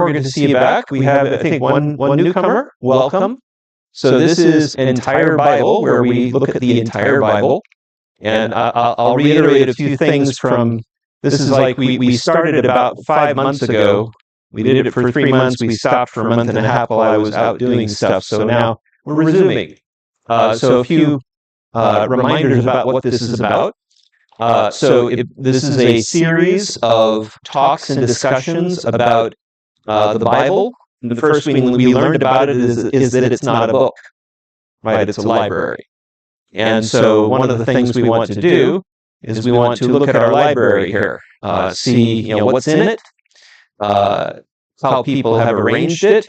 we're good to see you back. We have, I think, one newcomer. Welcome. So this is an entire Bible where we look at the entire Bible. And I'll reiterate a few things from, this is like we started about 5 months ago. We did it for 3 months. We stopped for a month and a half while I was out doing stuff. So now we're resuming. So a few reminders about what this is about. This is a series of talks and discussions about the Bible. And the first thing we learned about it is that it's not a book, right? It's a library. And so one of the things we want to do is we want to look at our library here, see what's in it, how people have arranged it,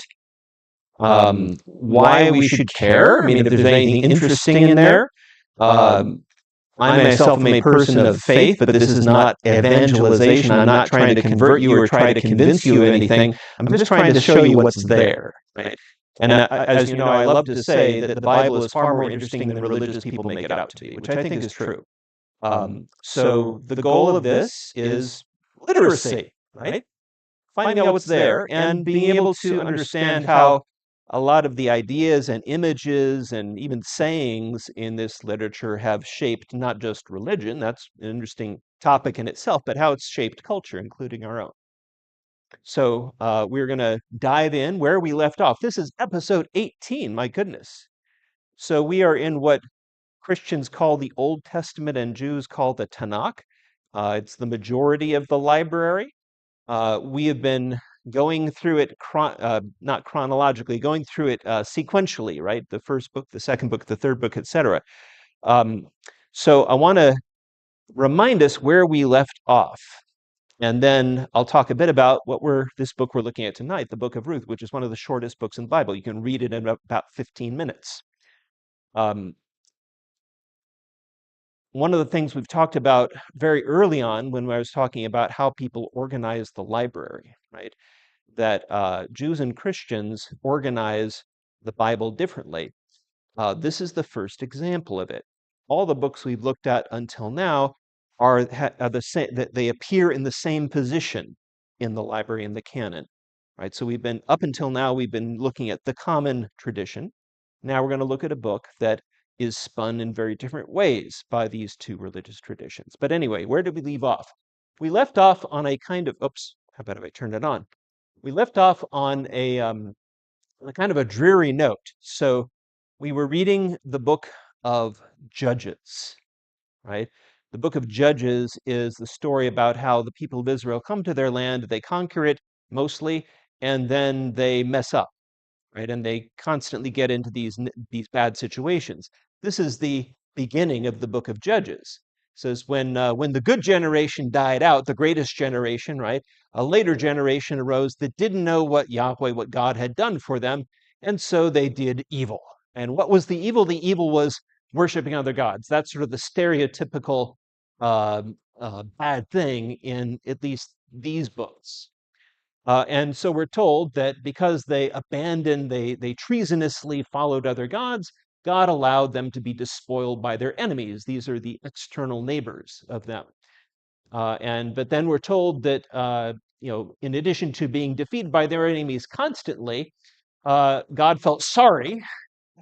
why we should care. I mean, if there's anything interesting in there. I myself am a person of faith, but this is not evangelization. I'm not trying to convert you or try to convince you of anything. I'm just trying to show you what's there. Right? And as you know, I love to say that the Bible is far more interesting than religious people make it out to be, which I think is true. So the goal of this is literacy, right? Finding out what's there and being able to understand how a lot of the ideas and images and even sayings in this literature have shaped not just religion, that's an interesting topic in itself, but how it's shaped culture, including our own. So we're going to dive in where we left off. This is episode 18, my goodness. So we are in what Christians call the Old Testament and Jews call the Tanakh. It's the majority of the library. We have been going through it, not chronologically, going through it sequentially, right? The first book, the second book, the third book, etc. So I want to remind us where we left off. And then I'll talk a bit about this book we're looking at tonight, the book of Ruth, which is one of the shortest books in the Bible. You can read it in about 15 minutes. One of the things we've talked about very early on when I was talking about how people organize the library, right? That Jews and Christians organize the Bible differently. This is the first example of it. All the books we've looked at until now are the same, that they appear in the same position in the library in the canon, right? So up until now, we've been looking at the common tradition. Now we're going to look at a book that is spun in very different ways by these two religious traditions. But anyway, where did we leave off? We left off on a kind of, oops, how about if I turn it on? We left off on a kind of a dreary note. So we were reading the book of Judges, right? The book of Judges is the story about how the people of Israel come to their land, they conquer it mostly, and then they mess up, right? And they constantly get into these bad situations. This is the beginning of the book of Judges. It says when the good generation died out, the greatest generation, right? A later generation arose that didn't know what God had done for them, and so they did evil. And what was the evil? The evil was worshiping other gods. That's sort of the stereotypical bad thing in at least these books. And so we're told that because they abandoned, they treasonously followed other gods, God allowed them to be despoiled by their enemies. These are the external neighbors of them. But then we're told that in addition to being defeated by their enemies constantly, God felt sorry,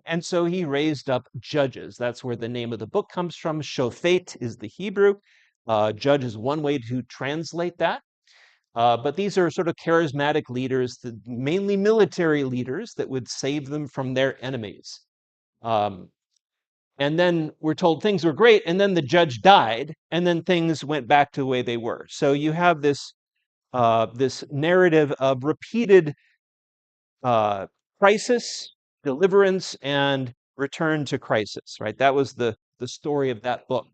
and so he raised up judges. That's where the name of the book comes from. Shofet is the Hebrew. Judge is one way to translate that. But these are sort of charismatic leaders, mainly military leaders that would save them from their enemies. And then we're told things were great, and then the judge died, and then things went back to the way they were. So you have this narrative of repeated crisis, deliverance, and return to crisis, right? That was the story of that book.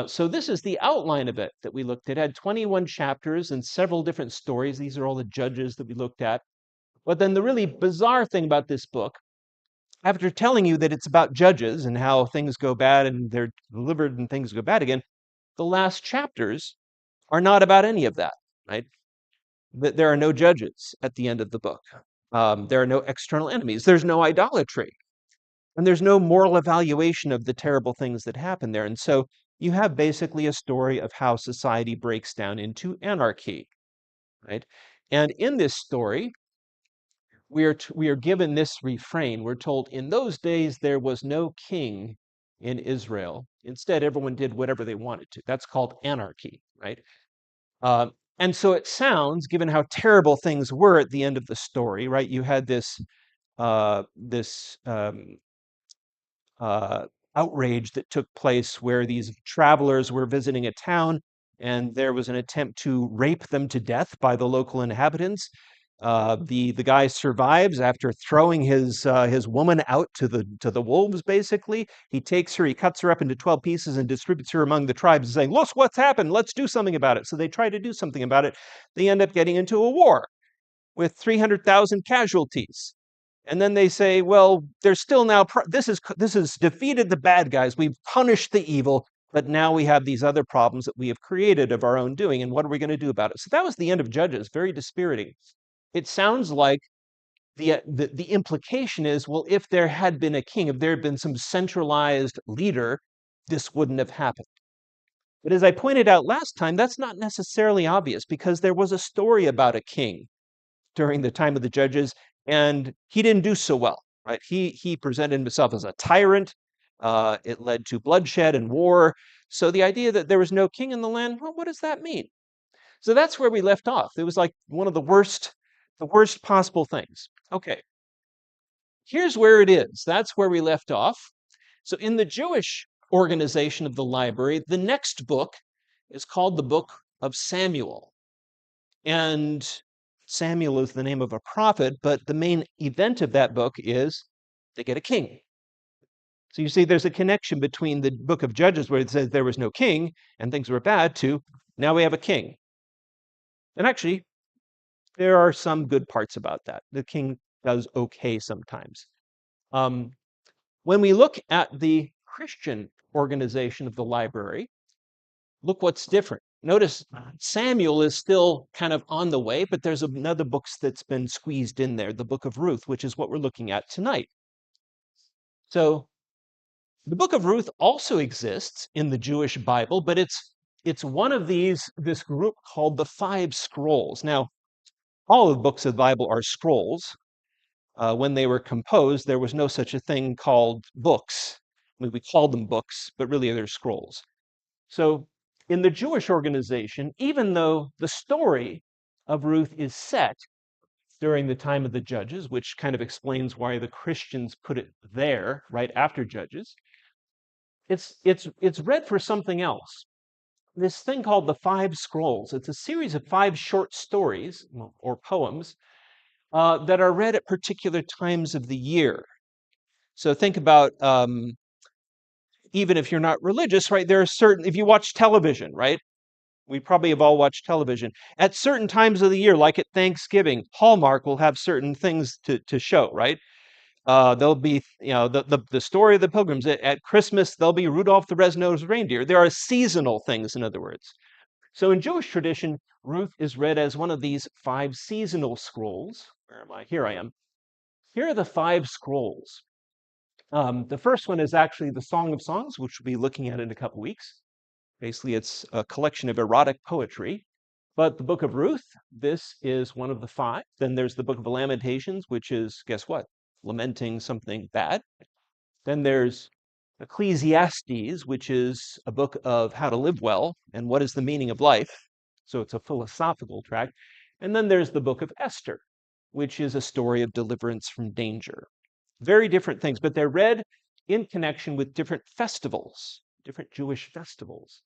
So this is the outline of it that we looked at. It had 21 chapters and several different stories. These are all the judges that we looked at. But then the really bizarre thing about this book, after telling you that it's about judges and how things go bad and they're delivered and things go bad again, the last chapters are not about any of that, right? There are no judges at the end of the book. There are no external enemies. There's no idolatry. And there's no moral evaluation of the terrible things that happen there. And so you have basically a story of how society breaks down into anarchy, right? And in this story, we are given this refrain. We're told, in those days there was no king in Israel. Instead, everyone did whatever they wanted to. That's called anarchy, right? Uh, and so it sounds, given how terrible things were at the end of the story, right? You had this uh, outrage that took place where these travelers were visiting a town and there was an attempt to rape them to death by the local inhabitants. The guy survives after throwing his woman out to the wolves. Basically, he takes her, he cuts her up into 12 pieces and distributes her among the tribes, saying, "Look, what's happened? Let's do something about it." So they try to do something about it. They end up getting into a war with 300,000 casualties. And then they say, well, there's still now, this has defeated the bad guys. We've punished the evil, but now we have these other problems that we have created of our own doing. And what are we going to do about it? So that was the end of Judges, very dispiriting. It sounds like the implication is, well, if there had been a king, if there had been some centralized leader, this wouldn't have happened. But as I pointed out last time, that's not necessarily obvious because there was a story about a king during the time of the judges, and he didn't do so well. Right? He presented himself as a tyrant. It led to bloodshed and war. So the idea that there was no king in the land, well, what does that mean? So that's where we left off. It was like one of the worst possible things. Okay, here's where it is. That's where we left off. So in the Jewish organization of the library, the next book is called the Book of Samuel. And Samuel is the name of a prophet, but the main event of that book is they get a king. So you see, there's a connection between the book of Judges, where it says there was no king and things were bad, to now we have a king. And actually, there are some good parts about that. The king does okay sometimes. When we look at the Christian organization of the library, look what's different. Notice Samuel is still kind of on the way, but there's another book that's been squeezed in there, the book of Ruth, which is what we're looking at tonight. So the book of Ruth also exists in the Jewish Bible, but it's one of this group called the Five Scrolls. Now, all of the books of the Bible are scrolls. When they were composed, there was no such a thing called books. I mean, we called them books, but really they're scrolls. So in the Jewish organization, even though the story of Ruth is set during the time of the Judges, which kind of explains why the Christians put it there right after Judges, it's read for something else. This thing called the Five Scrolls. It's a series of 5 short stories or poems that are read at particular times of the year. So think about even if you're not religious, right? There are certain, if you watch television, right? We probably have all watched television. At certain times of the year, like at Thanksgiving, Hallmark will have certain things to show, right? There'll be, the story of the pilgrims. At Christmas, there'll be Rudolph the Red-Nosed Reindeer. There are seasonal things, in other words. So in Jewish tradition, Ruth is read as one of these 5 seasonal scrolls. Where am I? Here I am. Here are the 5 scrolls. The first one is actually the Song of Songs, which we'll be looking at in a couple weeks. Basically, it's a collection of erotic poetry. But the book of Ruth, this is one of the 5. Then there's the book of Lamentations, which is, guess what? Lamenting something bad. Then there's Ecclesiastes, which is a book of how to live well and what is the meaning of life. So it's a philosophical tract. And then there's the book of Esther, which is a story of deliverance from danger. Very different things, but they're read in connection with different festivals, different Jewish festivals.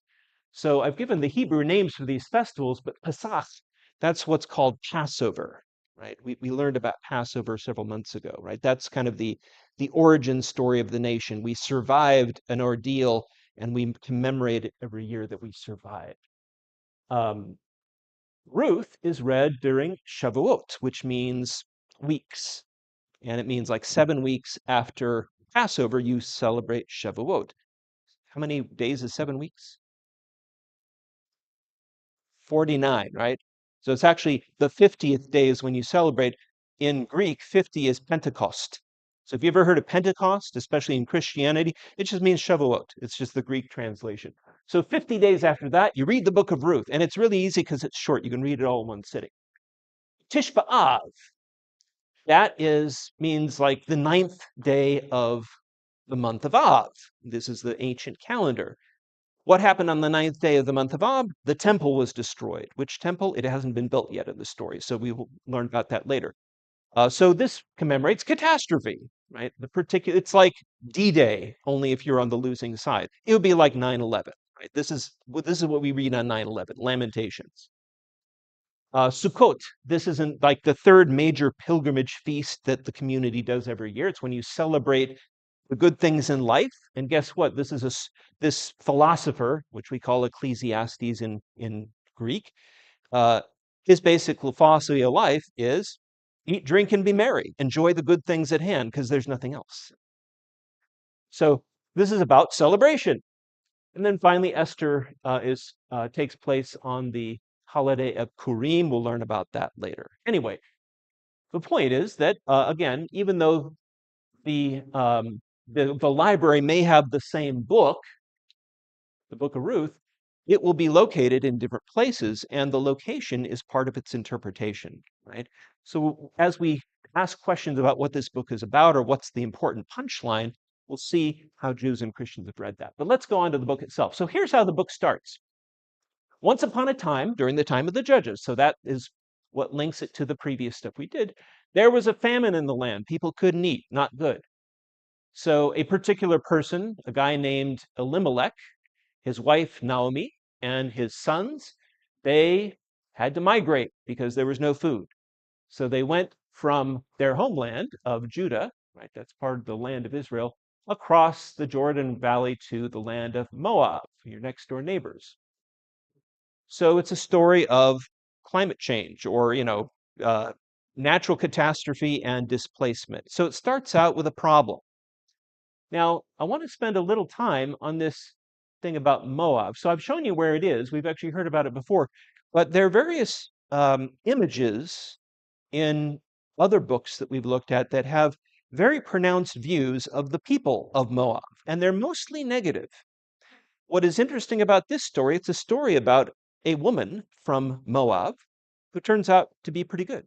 So I've given the Hebrew names for these festivals, but Pesach, that's what's called Passover, right? We learned about Passover several months ago, right? That's kind of the origin story of the nation. We survived an ordeal, and we commemorate it every year that we survived. Ruth is read during Shavuot, which means weeks. And it means like 7 weeks after Passover, you celebrate Shavuot. How many days is 7 weeks? 49, right? So it's actually the 50th day is when you celebrate. In Greek, 50 is Pentecost. So if you ever heard of Pentecost, especially in Christianity, it just means Shavuot. It's just the Greek translation. So 50 days after that, you read the book of Ruth. And it's really easy because it's short. You can read it all in one sitting. Tish B'Av, that means like the ninth day of the month of Av. This is the ancient calendar. What happened on the ninth day of the month of Ab? The temple was destroyed. Which temple? It hasn't been built yet in the story, so we will learn about that later. So this commemorates catastrophe, right? It's like D-Day, only if you're on the losing side. It would be like 9/11, right? This is what we read on 9/11, Lamentations. Sukkot, this isn't like the third major pilgrimage feast that the community does every year. It's when you celebrate the good things in life. And guess what? This philosopher, which we call Ecclesiastes in Greek, uh, his basic philosophy of life is eat, drink, and be merry. Enjoy the good things at hand because there's nothing else. So this is about celebration. And then finally, Esther takes place on the holiday of Purim. We'll learn about that later. Anyway, the point is that again, even though the library may have the same book, the Book of Ruth, it will be located in different places, and the location is part of its interpretation, right? So as we ask questions about what this book is about or what's the important punchline, we'll see how Jews and Christians have read that. But let's go on to the book itself. So here's how the book starts. Once upon a time, during the time of the judges, so that is what links it to the previous stuff we did, there was a famine in the land. People couldn't eat, not good. So a particular person, a guy named Elimelech, his wife Naomi, and his sons, they had to migrate because there was no food. So they went from their homeland of Judah, right? That's part of the land of Israel, across the Jordan Valley to the land of Moab, your next door neighbors. So it's a story of climate change or, natural catastrophe and displacement. So it starts out with a problem. Now, I want to spend a little time on this thing about Moab. So I've shown you where it is. We've actually heard about it before. But there are various images in other books that we've looked at that have very pronounced views of the people of Moab, and they're mostly negative. What is interesting about this story, it's a story about a woman from Moab who turns out to be pretty good.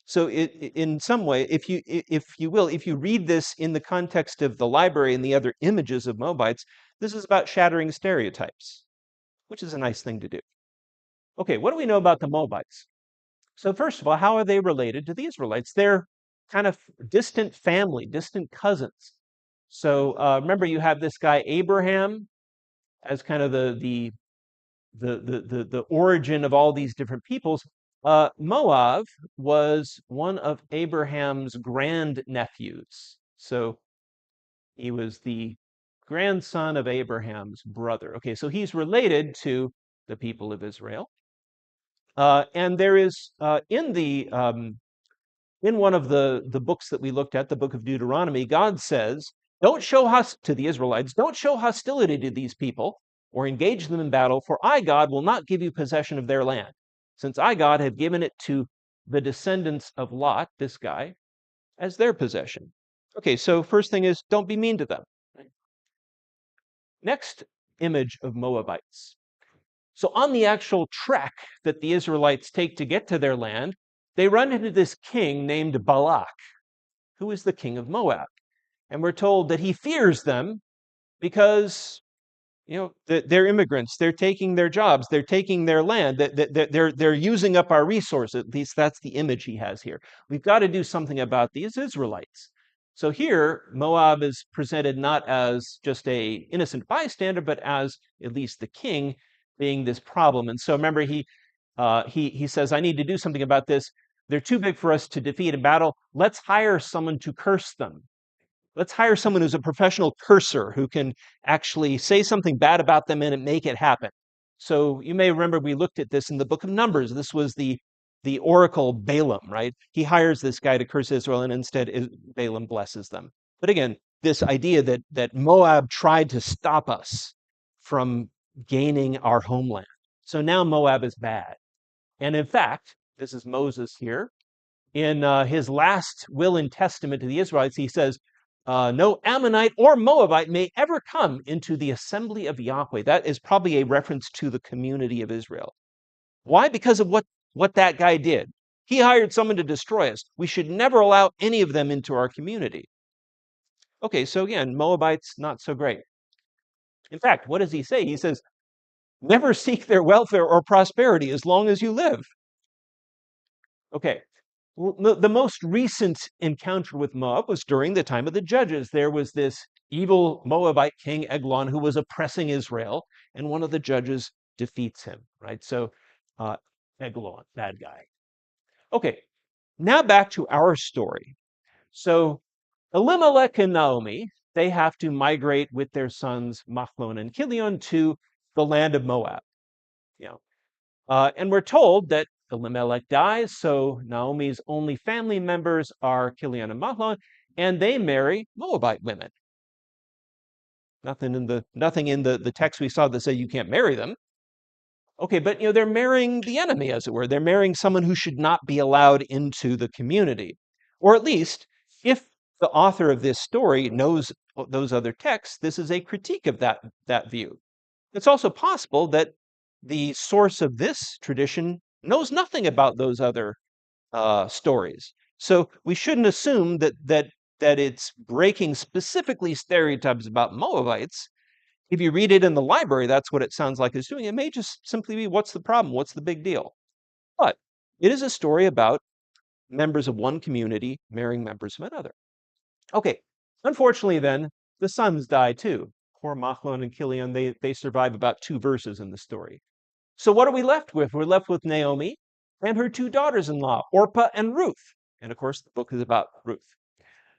So in some way, if you read this in the context of the library and the other images of Moabites, this is about shattering stereotypes, which is a nice thing to do. Okay, what do we know about the Moabites? So first of all, how are they related to the Israelites? They're kind of distant family, distant cousins. So remember, you have this guy Abraham as kind of the origin of all these different peoples. Moab was one of Abraham's grandnephews. So he was the grandson of Abraham's brother. Okay, so he's related to the people of Israel. And there is in one of the books that we looked at, the book of Deuteronomy, God says, don't show to the Israelites, don't show hostility to these people or engage them in battle, for I, God, will not give you possession of their land, since I, God, have given it to the descendants of Lot, this guy, as their possession. Okay, so first thing is, don't be mean to them. Next image of Moabites. So on the actual trek that the Israelites take to get to their land, they run into this king named Balak, who is the king of Moab. And we're told that he fears them because they're immigrants. They're taking their jobs. They're taking their land. They're using up our resources. At least that's the image he has here. We've got to do something about these Israelites. So here, Moab is presented not as just a innocent bystander, but as at least the king being this problem. And so remember, he says, I need to do something about this. They're too big for us to defeat in battle. Let's hire someone to curse them. Let's hire someone who's a professional cursor who can actually say something bad about them and make it happen. So you may remember we looked at this in the book of Numbers. This was the oracle Balaam, right? He hires this guy to curse Israel, and instead Balaam blesses them. But again, this idea that Moab tried to stop us from gaining our homeland. So now Moab is bad. And in fact, this is Moses here. In his last will and testament to the Israelites, he says, no Ammonite or Moabite may ever come into the assembly of Yahweh. That is probably a reference to the community of Israel. Why? Because of what that guy did. He hired someone to destroy us. We should never allow any of them into our community. Okay, so again, Moabites, not so great. In fact, what does he say? He says, never seek their welfare or prosperity as long as you live. Okay, well, the most recent encounter with Moab was during the time of the judges. There was this evil Moabite king, Eglon, who was oppressing Israel, and one of the judges defeats him, right? So, uh, Eglon, bad guy. Okay, now back to our story. So, Elimelech and Naomi, they have to migrate with their sons Machlon and Kilion to the land of Moab. You know, and we're told that Elimelech dies, so Naomi's only family members are Kilion and Machlon, and they marry Moabite women. Nothing in the text we saw that said you can't marry them. Okay, but they're marrying the enemy, as it were. They're marrying someone who should not be allowed into the community. Or at least, if the author of this story knows those other texts, this is a critique of that view. It's also possible that the source of this tradition knows nothing about those other stories. So we shouldn't assume that it's breaking specifically stereotypes about Moabites. If you read it in the library, that's what it sounds like it's doing. It may just simply be, what's the problem? What's the big deal? But it is a story about members of one community marrying members of another. Okay, unfortunately then, the sons die too. Poor Machlon and Kilion, they survive about 2 verses in the story. So what are we left with? We're left with Naomi and her 2 daughters-in-law, Orpah and Ruth. And of course, the book is about Ruth.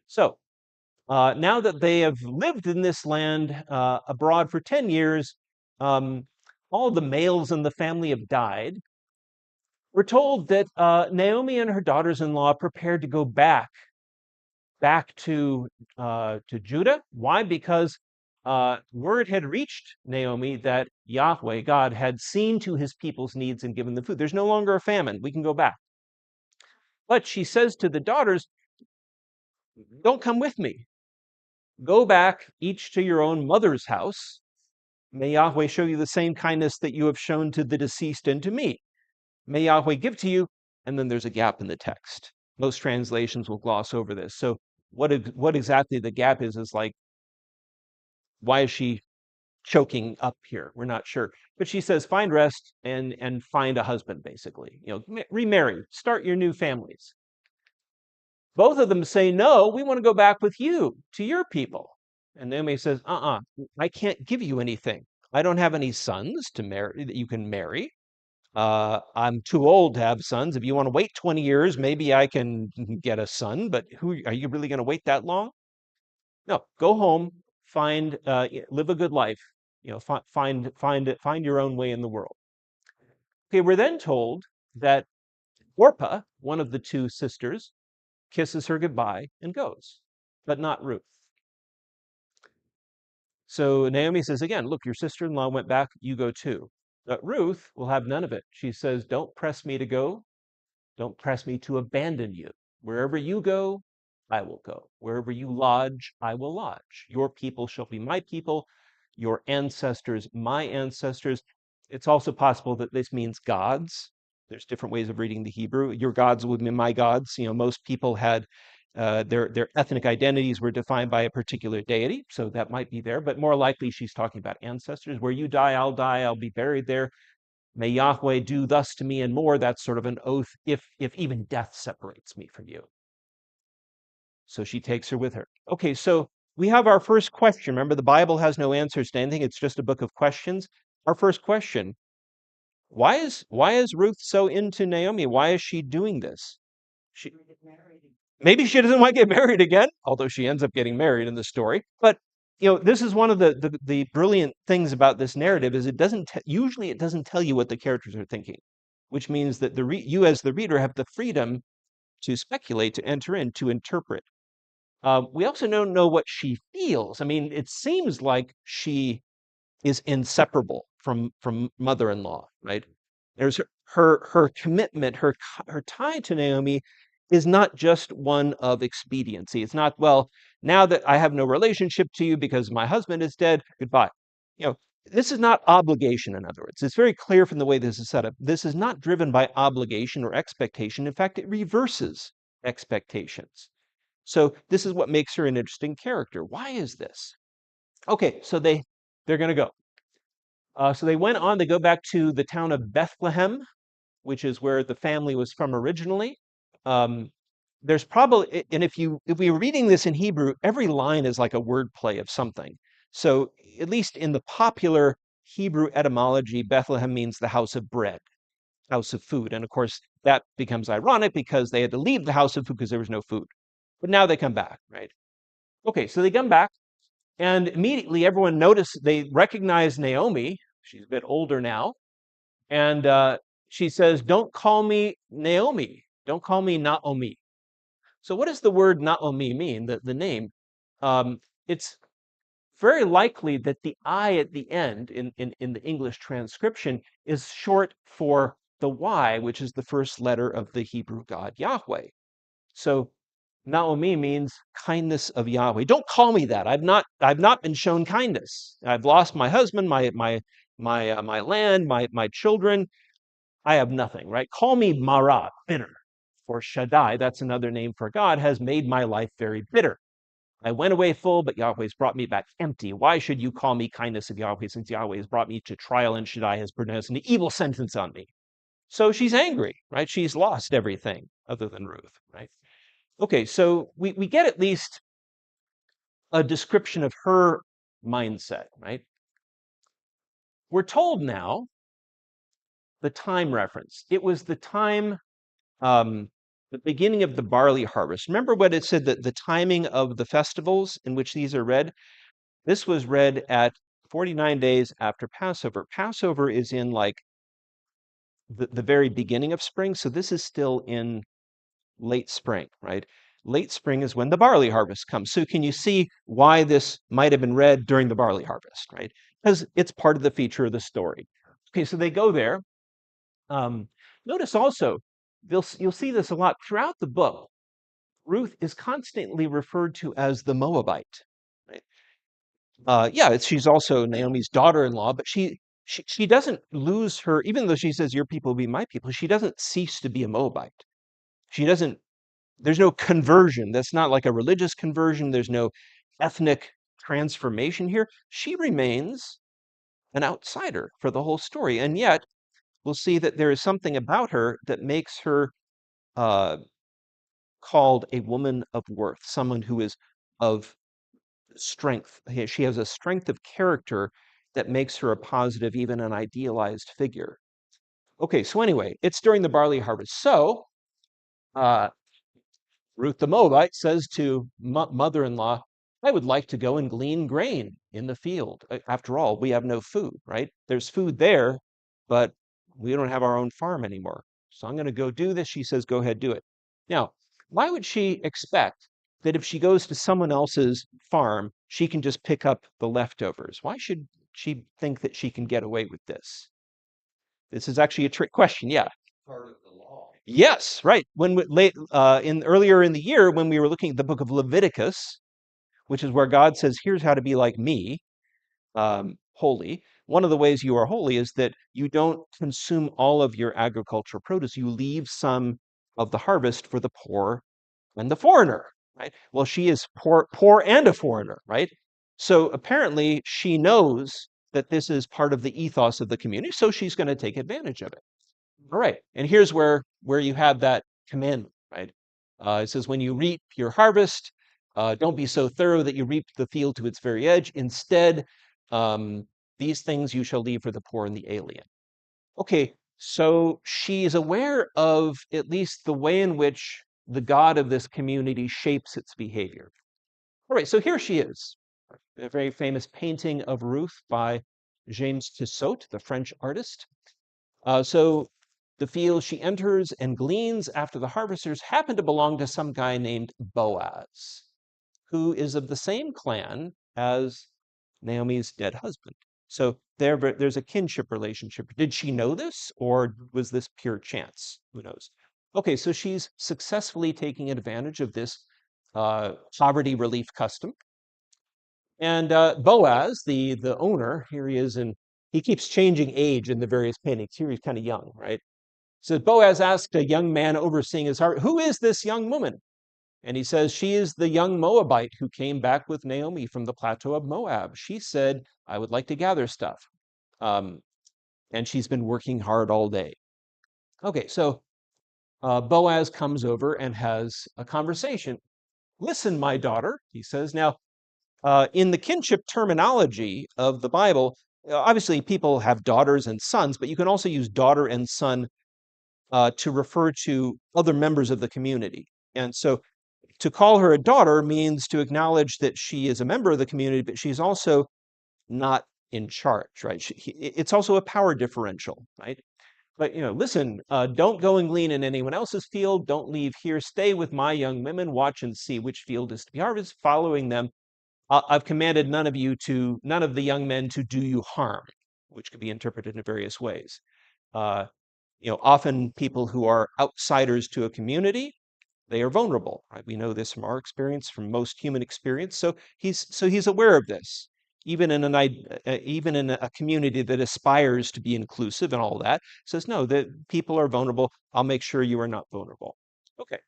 So now that they have lived in this land abroad for 10 years, all the males in the family have died. We're told that Naomi and her daughters-in-law prepared to go back to Judah. Why? Because word had reached Naomi that Yahweh, God, had seen to his people's needs and given them food. There's no longer a famine. We can go back. But she says to the daughters, don't come with me. Go back each to your own mother's house. May Yahweh show you the same kindness that you have shown to the deceased and to me. May Yahweh give to you. And then there's a gap in the text. Most translations will gloss over this. So what exactly the gap is like, why is she choking up here? We're not sure. But she says, find rest and find a husband, basically. Remarry, start your new families. Both of them say, no, we want to go back with you to your people. And Naomi says, I can't give you anything. I don't have any sons to marry that you can marry. I'm too old to have sons. If you want to wait 20 years, maybe I can get a son, but are you really going to wait that long? No, go home, live a good life. Find your own way in the world. Okay, we're then told that Orpah, one of the 2 sisters, kisses her goodbye and goes, but not Ruth. So Naomi says again, look, your sister-in-law went back, you go too. But Ruth will have none of it. She says, don't press me to go. Don't press me to abandon you. Wherever you go, I will go. Wherever you lodge, I will lodge. Your people shall be my people, your ancestors, my ancestors. It's also possible that this means gods. There's different ways of reading the Hebrew. Your gods will be my gods. Most people had their ethnic identities were defined by a particular deity, so that might be there. But more likely, she's talking about ancestors. Where you die, I'll be buried there. May Yahweh do thus to me and more. That's sort of an oath if even death separates me from you. So she takes her with her. Okay, so we have our first question. Remember, the Bible has no answers to anything. It's just a book of questions. Our first question, why is Ruth so into Naomi? Why is she doing this? Maybe she doesn't want to get married again, although she ends up getting married in the story. But this is one of the brilliant things about this narrative is it doesn't usually it doesn't tell you what the characters are thinking, which means that you as the reader have the freedom to speculate, to enter in, to interpret. We also don't know what she feels. I mean, it seems like she is inseparable from mother-in-law, right? There's her commitment, her tie to Naomi is not just one of expediency. It's not, well, now that I have no relationship to you because my husband is dead, goodbye. this is not obligation, in other words. It's very clear from the way this is set up. This is not driven by obligation or expectation. In fact, it reverses expectations. So this is what makes her an interesting character. Why is this? Okay, so they're going to go. So they went on. They go back to the town of Bethlehem, which is where the family was from originally. Um, there's probably, and if we were reading this in Hebrew, every line is like a wordplay of something. So at least in the popular Hebrew etymology, Bethlehem means the house of bread, house of food. And of course, that becomes ironic because they had to leave the house of food because there was no food. But now they come back, right? Okay, so they come back, and immediately everyone noticed, they recognize Naomi. She's a bit older now. And she says, "Don't call me Naomi. Don't call me Naomi." So what does the word Naomi mean, the name? It's very likely that the I at the end in the English transcription is short for the Y, which is the first letter of the Hebrew God Yahweh. So Naomi means kindness of Yahweh. Don't call me that. I've not been shown kindness. I've lost my husband, my land, my children. I have nothing, right? Call me Mara, bitter. For Shaddai, that's another name for God, has made my life very bitter. I went away full, but Yahweh's brought me back empty. Why should you call me kindness of Yahweh, since Yahweh has brought me to trial and Shaddai has pronounced an evil sentence on me? So she's angry, right? She's lost everything other than Ruth, right? Okay, so we get at least a description of her mindset, right? We're told now the time reference. It was the time, the beginning of the barley harvest. Remember what it said, that the timing of the festivals in which these are read? This was read at 49 days after Passover. Passover is in like the very beginning of spring. So this is still in late spring, right? Late spring is when the barley harvest comes. So can you see why this might have been read during the barley harvest, right? Because it's part of the feature of the story. Okay, so they go there. Notice also, you'll see this a lot throughout the book. Ruth is constantly referred to as the Moabite, right? Yeah, she's also Naomi's daughter-in-law, but she doesn't lose her, even though she says your people will be my people, she doesn't cease to be a Moabite. She doesn't, there's no conversion. That's not like a religious conversion. There's no ethnic transformation here. She remains an outsider for the whole story. And yet, we'll see that there is something about her that makes her uh, called a woman of worth, someone who is of strength. She has a strength of character that makes her a positive, even an idealized figure. Okay, so anyway, it's during the barley harvest. So uh, Ruth the Moabite says to mother-in-law, "I would like to go and glean grain in the field. After all, we have no food, right? There's food there, but we don't have our own farm anymore. So I'm going to go do this." She says, "Go ahead, do it." Now, why would she expect that if she goes to someone else's farm, she can just pick up the leftovers? Why should she think that she can get away with this? This is actually a trick question. Yeah. Part of the law. Yes, right. When in earlier in the year, when we were looking at the book of Leviticus, which is where God says, "Here's how to be like me, holy." One of the ways you are holy is that you don't consume all of your agricultural produce. You leave some of the harvest for the poor and the foreigner, right? Well, she is poor and a foreigner, right? So apparently she knows that this is part of the ethos of the community, so she's going to take advantage of it. All right, and here's where you have that commandment, right? It says, "When you reap your harvest, don't be so thorough that you reap the field to its very edge. Instead, these things you shall leave for the poor and the alien." Okay, so she is aware of at least the way in which the God of this community shapes its behavior. All right, so here she is, a very famous painting of Ruth by James Tissot, the French artist. So the field she enters and gleans after the harvesters happen to belong to some guy named Boaz, who is of the same clan as Naomi's dead husband. So there's a kinship relationship. Did she know this, or was this pure chance? Who knows? Okay, so she's successfully taking advantage of this poverty relief custom. And Boaz, the owner, here he is, and he keeps changing age in the various paintings. Here he's kind of young, right? So Boaz asked a young man overseeing his heart, "Who is this young woman?" And he says, "She is the young Moabite who came back with Naomi from the plateau of Moab. She said, I would like to gather stuff. Um, and she's been working hard all day." Okay, so Boaz comes over and has a conversation. "Listen, my daughter," he says. Now, in the kinship terminology of the Bible, obviously people have daughters and sons, but you can also use daughter and son to refer to other members of the community. And so to call her a daughter means to acknowledge that she is a member of the community, but she's also not in charge, right? It's also a power differential, right? But listen, don't go and glean in anyone else's field. Don't leave here. Stay with my young women. Watch and see which field is to be harvested. Following them, I've commanded none of the young men to do you harm, which could be interpreted in various ways. Uh, Often people who are outsiders to a community, they are vulnerable, right? We know this from our experience, from most human experience. So he's aware of this, even in even in a community that aspires to be inclusive and all that. Says no, that people are vulnerable. I'll make sure you are not vulnerable. Okay,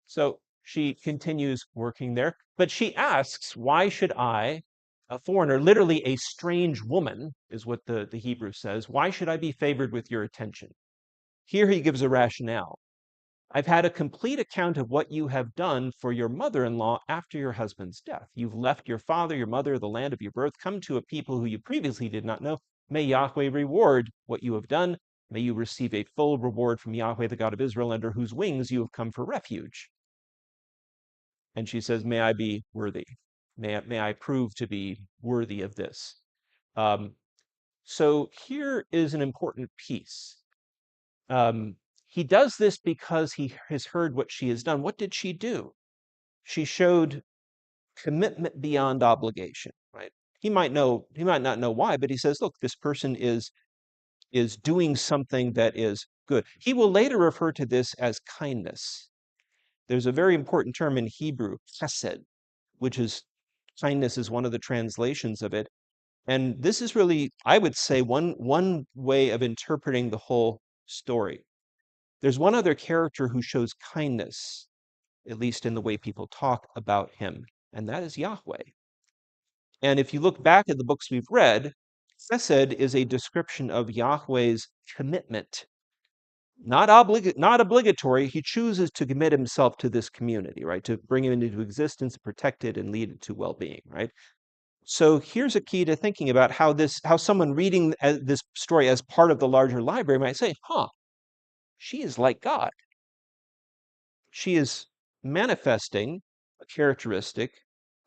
so she continues working there, but she asks, "Why should I, a foreigner, literally a strange woman, is what the Hebrew says, why should I be favored with your attention?" Here he gives a rationale. "I've had a complete account of what you have done for your mother-in-law after your husband's death. You've left your father, your mother, the land of your birth, come to a people who you previously did not know. May Yahweh reward what you have done. May you receive a full reward from Yahweh, the God of Israel, under whose wings you have come for refuge." And she says, "May I be worthy. May I prove to be worthy of this." Um, so here is an important piece. Um, he does this because he has heard what she has done. What did she do? She showed commitment beyond obligation, right? He might not know why, but he says, look, this person is doing something that is good. He will later refer to this as kindness. There's a very important term in Hebrew, chesed, which is kindness is one of the translations of it. And this is really, I would say, one way of interpreting the whole story. There's one other character who shows kindness, at least in the way people talk about him, and that is Yahweh. And if you look back at the books we've read, Chesed is a description of Yahweh's commitment. Not obligatory. He chooses to commit himself to this community, right? To bring it into existence, protect it, and lead it to well-being, right? So here's a key to thinking about how someone reading this story as part of the larger library might say, huh, she is like God. She is manifesting a characteristic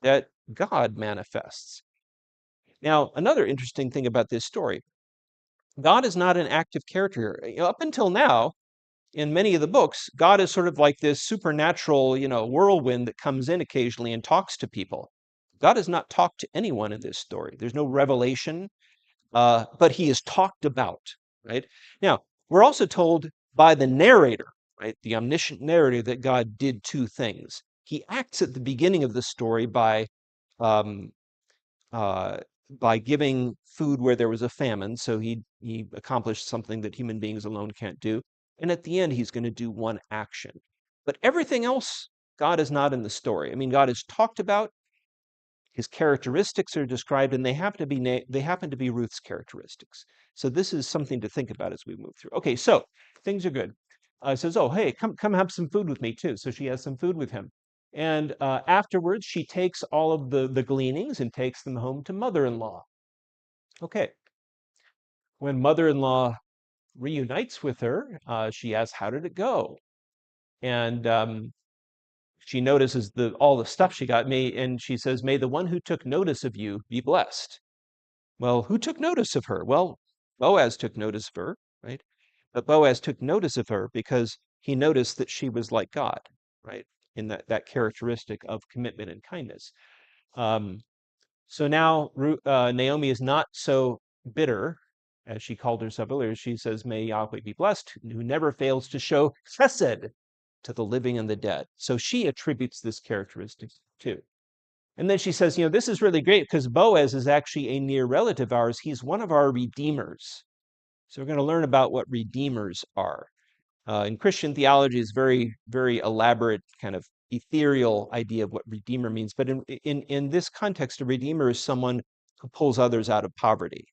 that God manifests. Now, another interesting thing about this story, God is not an active character. Up until now, in many of the books, God is sort of like this supernatural, whirlwind that comes in occasionally and talks to people. God has not talked to anyone in this story. There's no revelation, but he is talked about, right? Now, we're also told by the narrator, right, the omniscient narrator, that God did two things. He acts at the beginning of the story um, uh, by giving food where there was a famine, so he accomplished something that human beings alone can't do. And at the end, he's going to do one action. But everything else, God is not in the story. I mean, God is talked about, his characteristics are described, and they happen to be Ruth's characteristics. So this is something to think about as we move through. Okay, so things are good. Says, "Oh, hey, come have some food with me too." So she has some food with him, and afterwards she takes all of the gleanings and takes them home to mother-in-law. Okay, when mother-in-law reunites with her, she asks, "How did it go?" And she notices all the stuff she got me, and she says, "May the one who took notice of you be blessed." Well, who took notice of her? Well, Boaz took notice of her, right? But Boaz took notice of her because he noticed that she was like God, right? In that characteristic of commitment and kindness. Um, so now Naomi is not so bitter as she called herself earlier. She says, "May Yahweh be blessed, who never fails to show chesed to the living and the dead." So she attributes this characteristic too. And then she says, this is really great because Boaz is actually a near relative of ours. He's one of our redeemers. So we're going to learn about what redeemers are. In Christian theology, is very, very elaborate, kind of ethereal idea of what redeemer means. But in this context, a redeemer is someone who pulls others out of poverty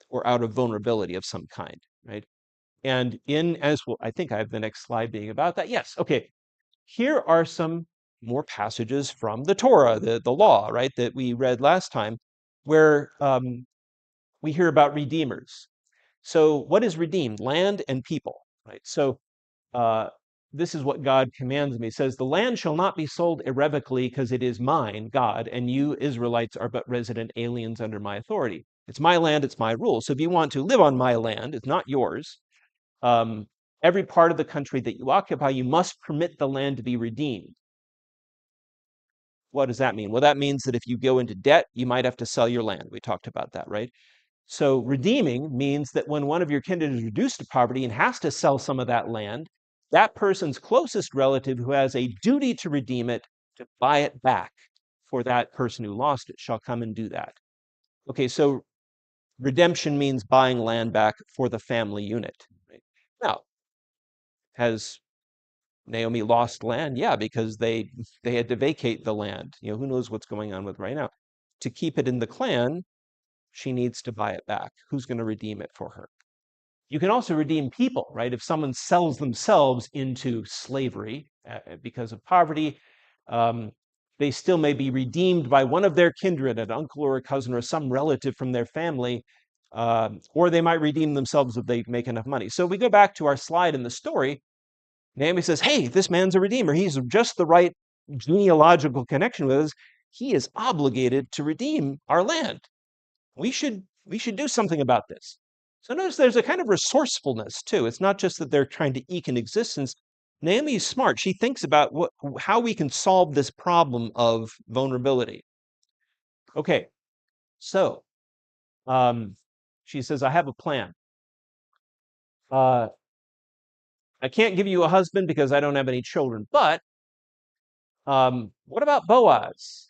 or out of vulnerability of some kind, right? And as well, I think I have the next slide being about that. Yes, okay. Here are some more passages from the Torah, the law, right, that we read last time, where we hear about redeemers. So what is redeemed? Land and people, right? So uh, this is what God commands me. It says, the land shall not be sold irrevocably because it is mine, God, and you Israelites are but resident aliens under my authority. It's my land, it's my rule. So if you want to live on my land, it's not yours. Um, every part of the country that you occupy, you must permit the land to be redeemed. What does that mean? Well, that means that if you go into debt, you might have to sell your land. We talked about that, right? So redeeming means that when one of your kindred is reduced to poverty and has to sell some of that land, that person's closest relative who has a duty to redeem it, to buy it back for that person who lost it, shall come and do that. Okay, so redemption means buying land back for the family unit. Right? Now, has Naomi lost land? Yeah, because they had to vacate the land. Who knows what's going on with right now. To keep it in the clan, she needs to buy it back. Who's going to redeem it for her? You can also redeem people, right? If someone sells themselves into slavery because of poverty, they still may be redeemed by one of their kindred, an uncle or a cousin or some relative from their family, or they might redeem themselves if they make enough money. So we go back to our slide in the story. Naomi says, hey, this man's a redeemer. He's just the right genealogical connection with us. He is obligated to redeem our land. We should do something about this. So notice there's a kind of resourcefulness too. It's not just that they're trying to eke an existence. Naomi is smart. She thinks about how we can solve this problem of vulnerability. Okay, so she says, I have a plan. I can't give you a husband because I don't have any children, but what about Boaz?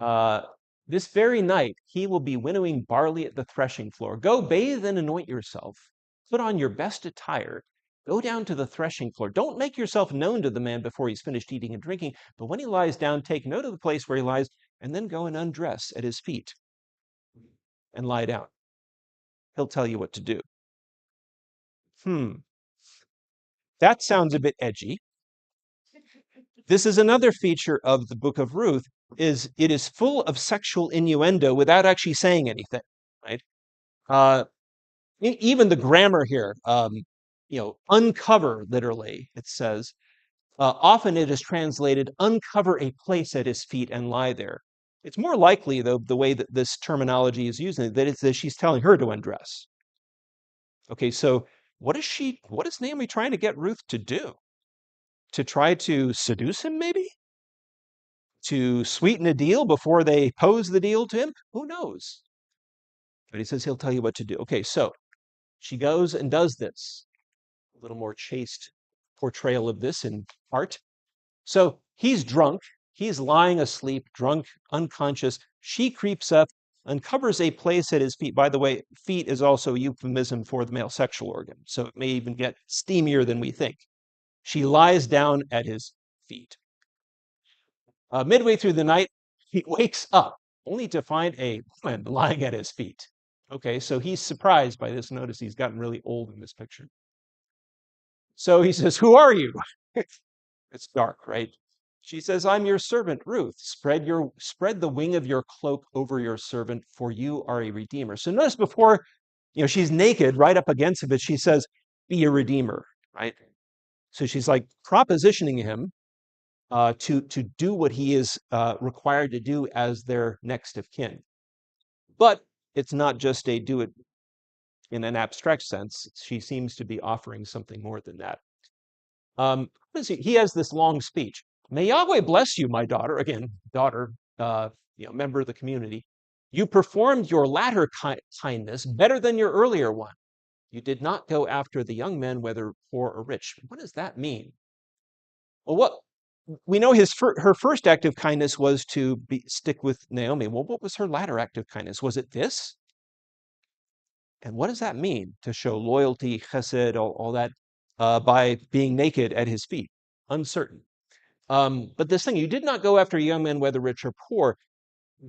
Uh, this very night, he will be winnowing barley at the threshing floor. Go bathe and anoint yourself. Put on your best attire. Go down to the threshing floor. Don't make yourself known to the man before he's finished eating and drinking. But when he lies down, take note of the place where he lies, and then go and undress at his feet and lie down. He'll tell you what to do. That sounds a bit edgy. This is another feature of the book of Ruth, is it is full of sexual innuendo without actually saying anything, right? Even the grammar here, uncover, literally, it says, often it is translated, uncover a place at his feet and lie there. It's more likely, though, the way that this terminology is using, that it's that she's telling her to undress. Okay, so what is Naomi trying to get Ruth to do? To try to seduce him, maybe? To sweeten a deal before they pose the deal to him? Who knows? But he says he'll tell you what to do. Okay, so she goes and does this. A little more chaste portrayal of this in art. So he's drunk. He's lying asleep, drunk, unconscious. She creeps up, uncovers a place at his feet. By the way, feet is also a euphemism for the male sexual organ, so it may even get steamier than we think. She lies down at his feet. Midway through the night, he wakes up only to find a woman lying at his feet. Okay, so he's surprised by this. Notice he's gotten really old in this picture. So he says, who are you? It's dark, right? She says, I'm your servant, Ruth. Spread the wing of your cloak over your servant, for you are a redeemer. So notice before, she's naked right up against him, but she says, be a redeemer, right? So she's like propositioning him to do what he is required to do as their next of kin. But it's not just a do it in an abstract sense. She seems to be offering something more than that. He has this long speech. May Yahweh bless you, my daughter. Again, daughter, member of the community. You performed your latter kindness better than your earlier one. You did not go after the young men, whether poor or rich. What does that mean? Well, We know her first act of kindness was to stick with Naomi. Well, what was her latter act of kindness? Was it this? And what does that mean to show loyalty, chesed, all that, by being naked at his feet? Uncertain. But this thing, you did not go after young men, whether rich or poor.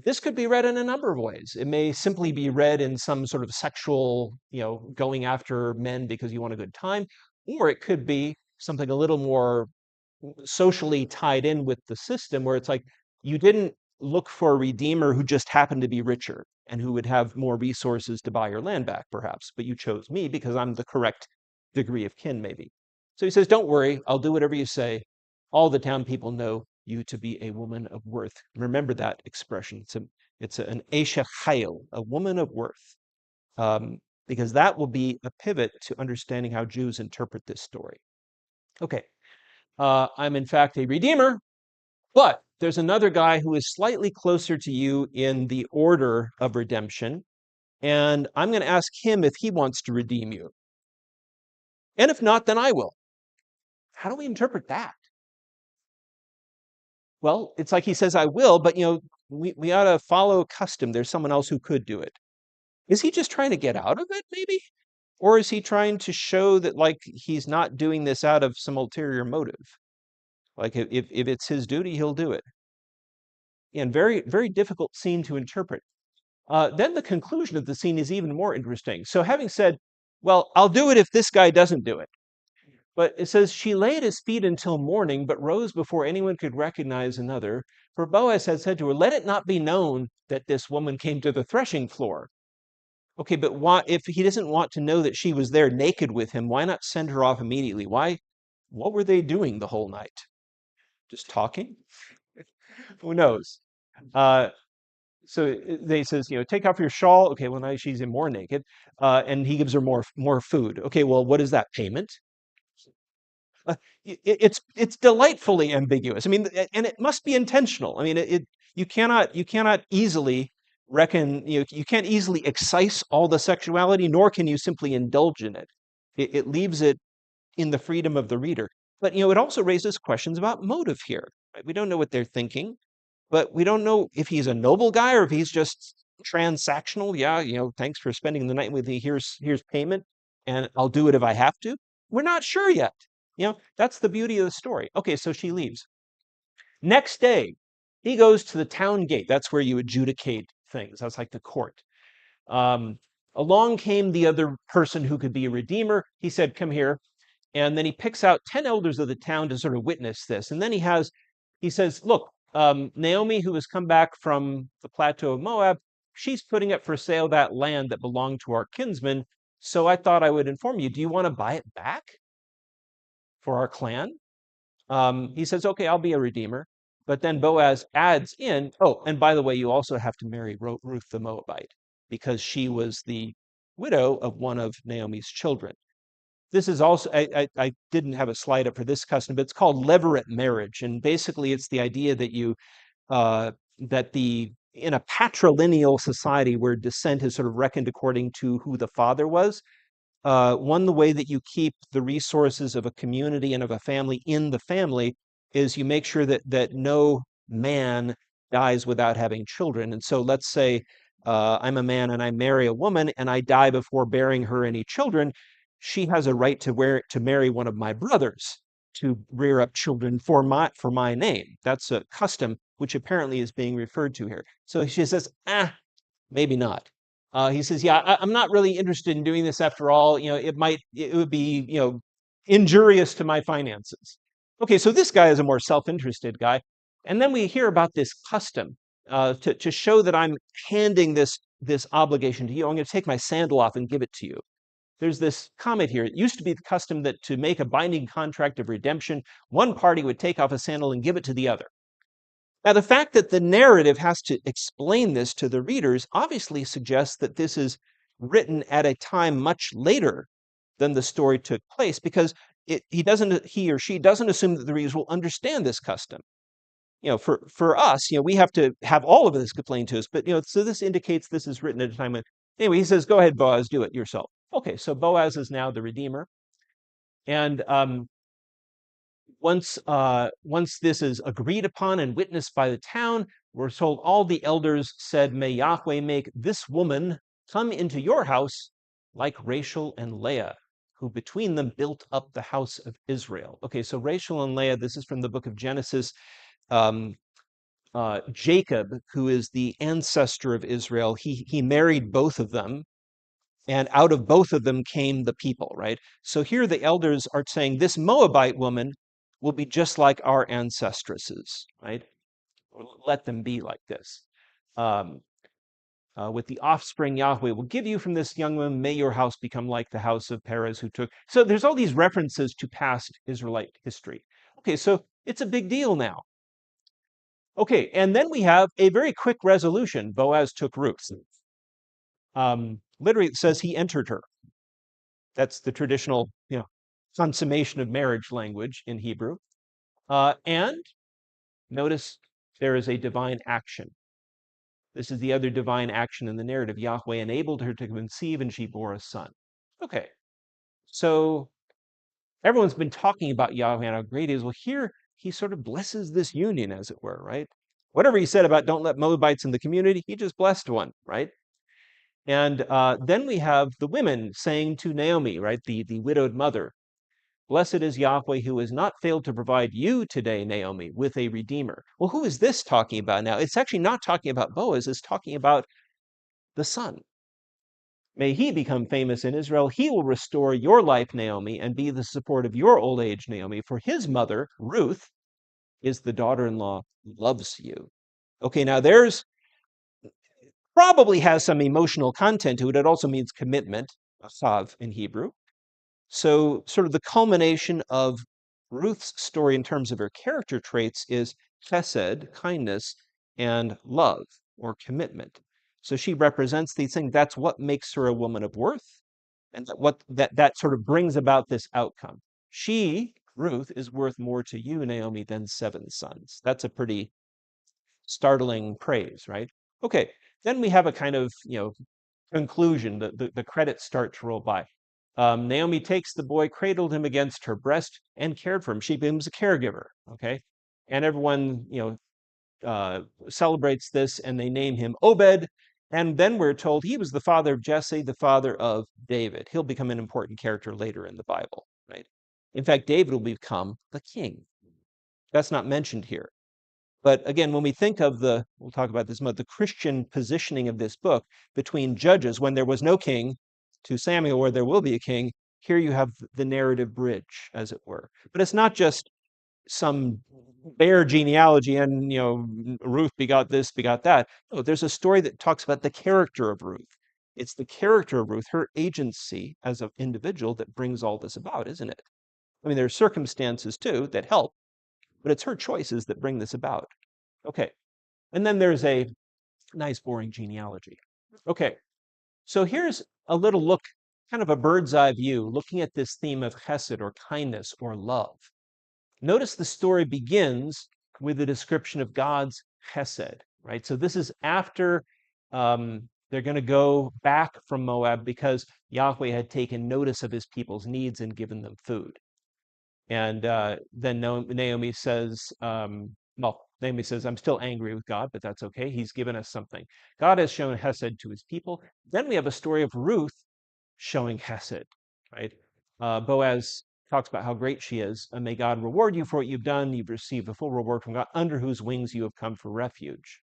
This could be read in a number of ways. It may simply be read in some sort of sexual, going after men because you want a good time, or it could be something a little more socially tied in with the system where it's like you didn't look for a redeemer who just happened to be richer and who would have more resources to buy your land back, perhaps, but you chose me because I'm the correct degree of kin, maybe. So he says, don't worry, I'll do whatever you say. All the town people know you to be a woman of worth. Remember that expression. It's an Esha Chayil, a woman of worth, because that will be a pivot to understanding how Jews interpret this story. Okay, I'm in fact a redeemer, but there's another guy who is slightly closer to you in the order of redemption, and I'm going to ask him if he wants to redeem you. And if not, then I will. How do we interpret that? Well, it's like he says, I will, but we ought to follow custom. There's someone else who could do it. Is he just trying to get out of it, maybe? Or is he trying to show that, like, he's not doing this out of some ulterior motive? Like, if it's his duty, he'll do it. And very, very difficult scene to interpret. Then the conclusion of the scene is even more interesting. So having said, well, I'll do it if this guy doesn't do it. But it says, she lay at his feet until morning, but rose before anyone could recognize another. For Boaz had said to her, let it not be known that this woman came to the threshing floor. Okay, but why, if he doesn't want to know that she was there naked with him, why not send her off immediately? Why? What were they doing the whole night? Just talking? Who knows? Uh, so they says, take off your shawl. Okay, well now she's in more naked, and he gives her more food. Okay, well what is that payment? It's delightfully ambiguous. I mean, and it must be intentional. I mean, you cannot easily reckon you can't easily excise all the sexuality, nor can you simply indulge in it. It leaves it in the freedom of the reader. But it also raises questions about motive here. Right? We don't know what they're thinking, but we don't know if he's a noble guy or if he's just transactional. Yeah, thanks for spending the night with me. Here's payment, and I'll do it if I have to. We're not sure yet. That's the beauty of the story. Okay, so she leaves. Next day, he goes to the town gate. That's where you adjudicate things. That's like the court. Um, Along came the other person who could be a redeemer. He said, come here. And then he picks out 10 elders of the town to sort of witness this. And then he says, look, Naomi, who has come back from the plateau of Moab, she's putting up for sale that land that belonged to our kinsman. So I thought I would inform you. Do you want to buy it back for our clan? He says, okay, I'll be a redeemer. But then Boaz adds in, oh, and by the way, you also have to marry Ruth the Moabite because she was the widow of one of Naomi's children. This is also, I didn't have a slide up for this custom, but it's called levirate marriage. And basically it's the idea that in a patrilineal society where descent is sort of reckoned according to who the father was, the way that you keep the resources of a community and of a family in the family is you make sure that no man dies without having children. And so let's say I'm a man and I marry a woman and I die before bearing her any children. She has a right to marry one of my brothers to rear up children for my name. That's a custom which apparently is being referred to here. So she says, maybe not. He says, yeah, I'm not really interested in doing this after all. It would be, injurious to my finances. Okay, so this guy is a more self-interested guy. And then we hear about this custom to show that I'm handing this obligation to you. I'm going to take my sandal off and give it to you. There's this comment here. It used to be the custom that to make a binding contract of redemption, one party would take off a sandal and give it to the other. Now, the fact that the narrative has to explain this to the readers obviously suggests that this is written at a time much later than the story took place, because he or she doesn't assume that the readers will understand this custom. For us, we have to have all of this explained to us, but so this indicates this is written at a time when. Anyway, he says, "Go ahead, Boaz, do it yourself." Okay, so Boaz is now the redeemer, and Once this is agreed upon and witnessed by the town, we're told all the elders said, "May Yahweh make this woman come into your house like Rachel and Leah, who between them built up the house of Israel." Okay, so Rachel and Leah, this is from the book of Genesis. Um, Jacob, who is the ancestor of Israel, he married both of them, and out of both of them came the people, right? So here the elders are saying this Moabite woman will be just like our ancestresses, right? Let them be like this. Um, with the offspring Yahweh will give you from this young woman, may your house become like the house of Perez who took. So there's all these references to past Israelite history. Okay, so it's a big deal now. Okay, and then we have a very quick resolution. Boaz took Ruth. Literally, it says he entered her. That's the traditional, consummation of marriage language in Hebrew. And notice there is a divine action. This is the other divine action in the narrative. Yahweh enabled her to conceive, and she bore a son. Okay, so everyone's been talking about Yahweh and how great he is. Well, here he sort of blesses this union, as it were, right? Whatever he said about don't let Moabites in the community, he just blessed one, right? And then we have the women saying to Naomi, right, the widowed mother, "Blessed is Yahweh who has not failed to provide you today, Naomi, with a redeemer." Well, who is this talking about now? It's actually not talking about Boaz, it's talking about the son. May he become famous in Israel. He will restore your life, Naomi, and be the support of your old age, Naomi. For his mother, Ruth, is the daughter-in-law who loves you. Okay, now there's probably has some emotional content to it. It also means commitment, asav in Hebrew. So, sort of the culmination of Ruth's story in terms of her character traits is chesed, kindness, and love or commitment. So she represents these things. That's what makes her a woman of worth, and that sort of brings about this outcome. She, Ruth, is worth more to you, Naomi, than 7 sons. That's a pretty startling praise, right? Okay, then we have a kind of conclusion. The credits start to roll by. Naomi takes the boy, cradled him against her breast, and cared for him. She becomes a caregiver. Okay, and everyone celebrates this, and they name him Obed. And then we're told he was the father of Jesse, the father of David. He'll become an important character later in the Bible, right? In fact, David will become the king. That's not mentioned here. But again, when we think of we'll talk about this more, the Christian positioning of this book between Judges, when there was no king, to Samuel, where there will be a king, here you have the narrative bridge, as it were. But it's not just some bare genealogy and, Ruth begot this, begot that. No, there's a story that talks about the character of Ruth. It's the character of Ruth, her agency as an individual that brings all this about, isn't it? I mean, there are circumstances too that help, but it's her choices that bring this about. Okay. And then there's a nice boring genealogy. Okay. So here's a little look, kind of a bird's eye view, looking at this theme of chesed or kindness or love. Notice the story begins with a description of God's chesed, right? So this is after they're going to go back from Moab because Yahweh had taken notice of his people's needs and given them food. And then Naomi says, Naomi says, "I'm still angry with God, but that's okay. He's given us something." God has shown Hesed to his people. Then we have a story of Ruth showing Hesed, right? Boaz talks about how great she is, and may God reward you for what you've done. You've received a full reward from God, under whose wings you have come for refuge.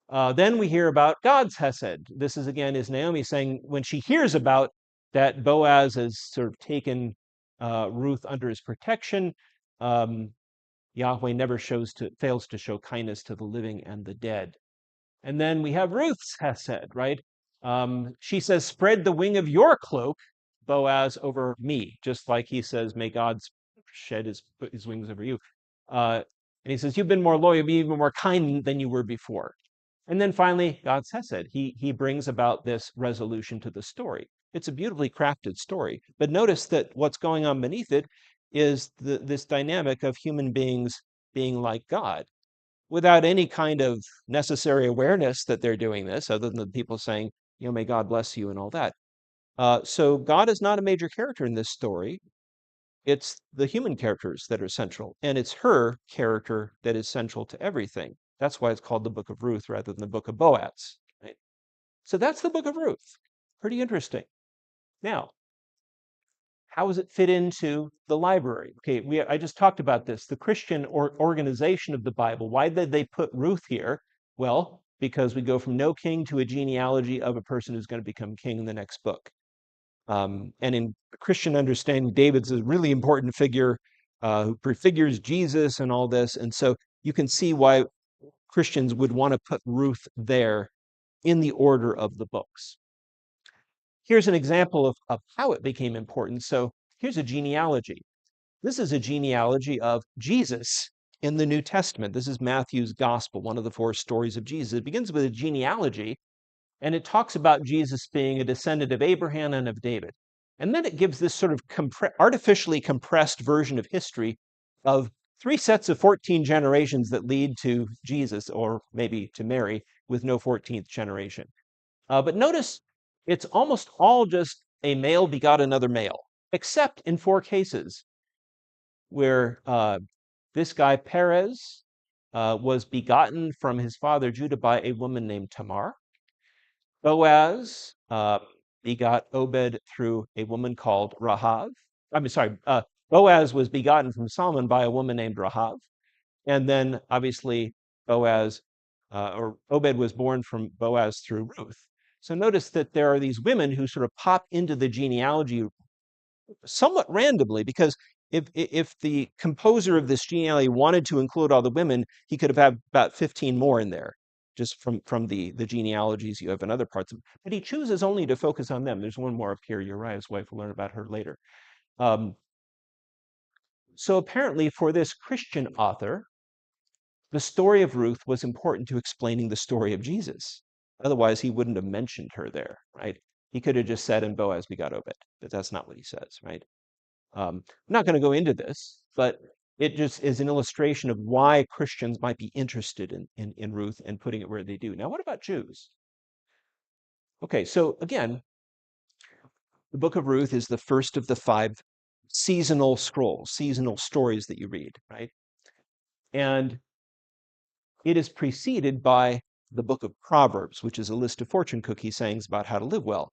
Then we hear about God's Hesed. This is Naomi saying when she hears about that Boaz has sort of taken Ruth under his protection, Yahweh never fails to show kindness to the living and the dead. And then we have Ruth's Hesed, right? She says, "Spread the wing of your cloak, Boaz, over me," just like he says, "May God shed his wings over you." And he says, "You've been more loyal, even more kind than you were before." And then finally, God's Hesed. He brings about this resolution to the story. It's a beautifully crafted story. But notice that what's going on beneath it is this dynamic of human beings being like God without any kind of necessary awareness that they're doing this, other than the people saying, "May God bless you," and all that. So God is not a major character in this story. It's the human characters that are central, and it's her character that is central to everything. That's why it's called the Book of Ruth rather than the Book of Boaz. Right? So that's the Book of Ruth. Pretty interesting. Now, how does it fit into the library? Okay, I just talked about this. The Christian organization of the Bible. Why did they put Ruth here? Well, because we go from no king to a genealogy of a person who's going to become king in the next book. And in Christian understanding, David's a really important figure who prefigures Jesus and all this. And so you can see why Christians would want to put Ruth there in the order of the books. Here's an example of how it became important. So here's a genealogy. This is a genealogy of Jesus in the New Testament. This is Matthew's gospel, one of the 4 stories of Jesus. It begins with a genealogy, and it talks about Jesus being a descendant of Abraham and of David. And then it gives this sort of artificially compressed version of history of 3 sets of 14 generations that lead to Jesus, or maybe to Mary, with no 14th generation. But notice it's almost all just a male begot another male, except in 4 cases where this guy Perez was begotten from his father Judah by a woman named Tamar. Boaz begot Obed through a woman called Rahav. Boaz was begotten from Solomon by a woman named Rahav. And then obviously Boaz, or Obed was born from Boaz through Ruth. So notice that there are these women who sort of pop into the genealogy somewhat randomly, because if the composer of this genealogy wanted to include all the women, he could have had about 15 more in there, just from the genealogies you have in other parts. But he chooses only to focus on them. There's one more up here. Uriah's wife, we'll learn about her later. So apparently for this Christian author, the story of Ruth was important to explaining the story of Jesus. Otherwise, he wouldn't have mentioned her there, right? He could have just said, "And Boaz begot Obed," but that's not what he says, right? I'm not going to go into this, but it just is an illustration of why Christians might be interested in Ruth and putting it where they do. Now, what about Jews? Okay, so again, the book of Ruth is the first of the 5 seasonal scrolls, seasonal stories that you read, right? And it is preceded by the book of Proverbs, which is a list of fortune cookie sayings about how to live well.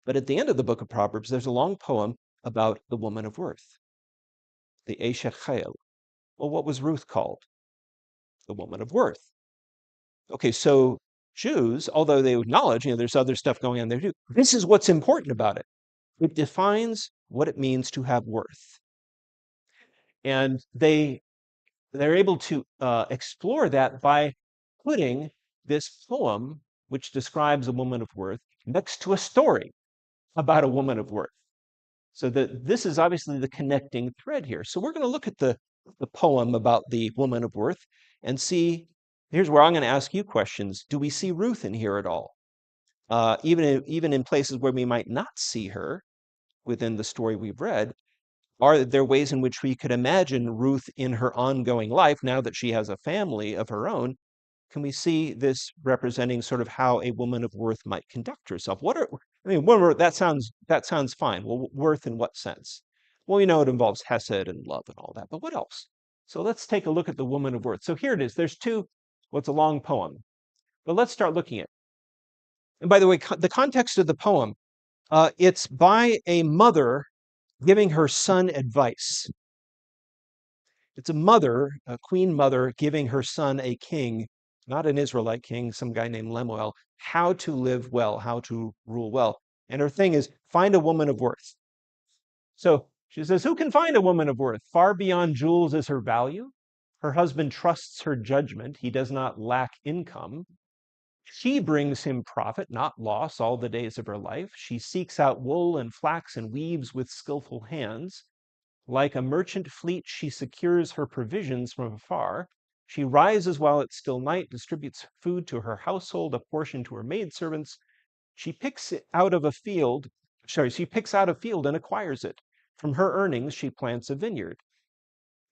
But at the end of the book of Proverbs, there's a long poem about the woman of worth, the Eshet Chayil. Well, what was Ruth called? The woman of worth. Okay, so Jews, although they acknowledge, there's other stuff going on there too, this is what's important about it. It defines what it means to have worth. And they're able to explore that by putting this poem, which describes a woman of worth, next to a story about a woman of worth. So that this is obviously the connecting thread here. So we're going to look at the poem about the woman of worth and see, here's where I'm going to ask you questions. Do we see Ruth in here at all? Even in places where we might not see her within the story we've read, are there ways in which we could imagine Ruth in her ongoing life now that she has a family of her own? Can we see this representing sort of how a woman of worth might conduct herself? That sounds fine. Well, worth in what sense? Well, it involves hesed and love and all that, but what else? So let's take a look at the woman of worth. So here it is. There's 2, well, it's a long poem, but let's start looking at it. And by the way, the context of the poem, it's by a mother giving her son advice. It's a mother, a queen mother, giving her son, a king, not an Israelite king, some guy named Lemuel, how to live well, how to rule well. And her thing is, find a woman of worth. So she says, who can find a woman of worth? Far beyond jewels is her value. Her husband trusts her judgment. He does not lack income. She brings him profit, not loss, all the days of her life. She seeks out wool and flax and weaves with skillful hands. Like a merchant fleet, she secures her provisions from afar. She rises while it's still night, distributes food to her household, a portion to her maidservants. She picks out a field and acquires it. From her earnings, she plants a vineyard.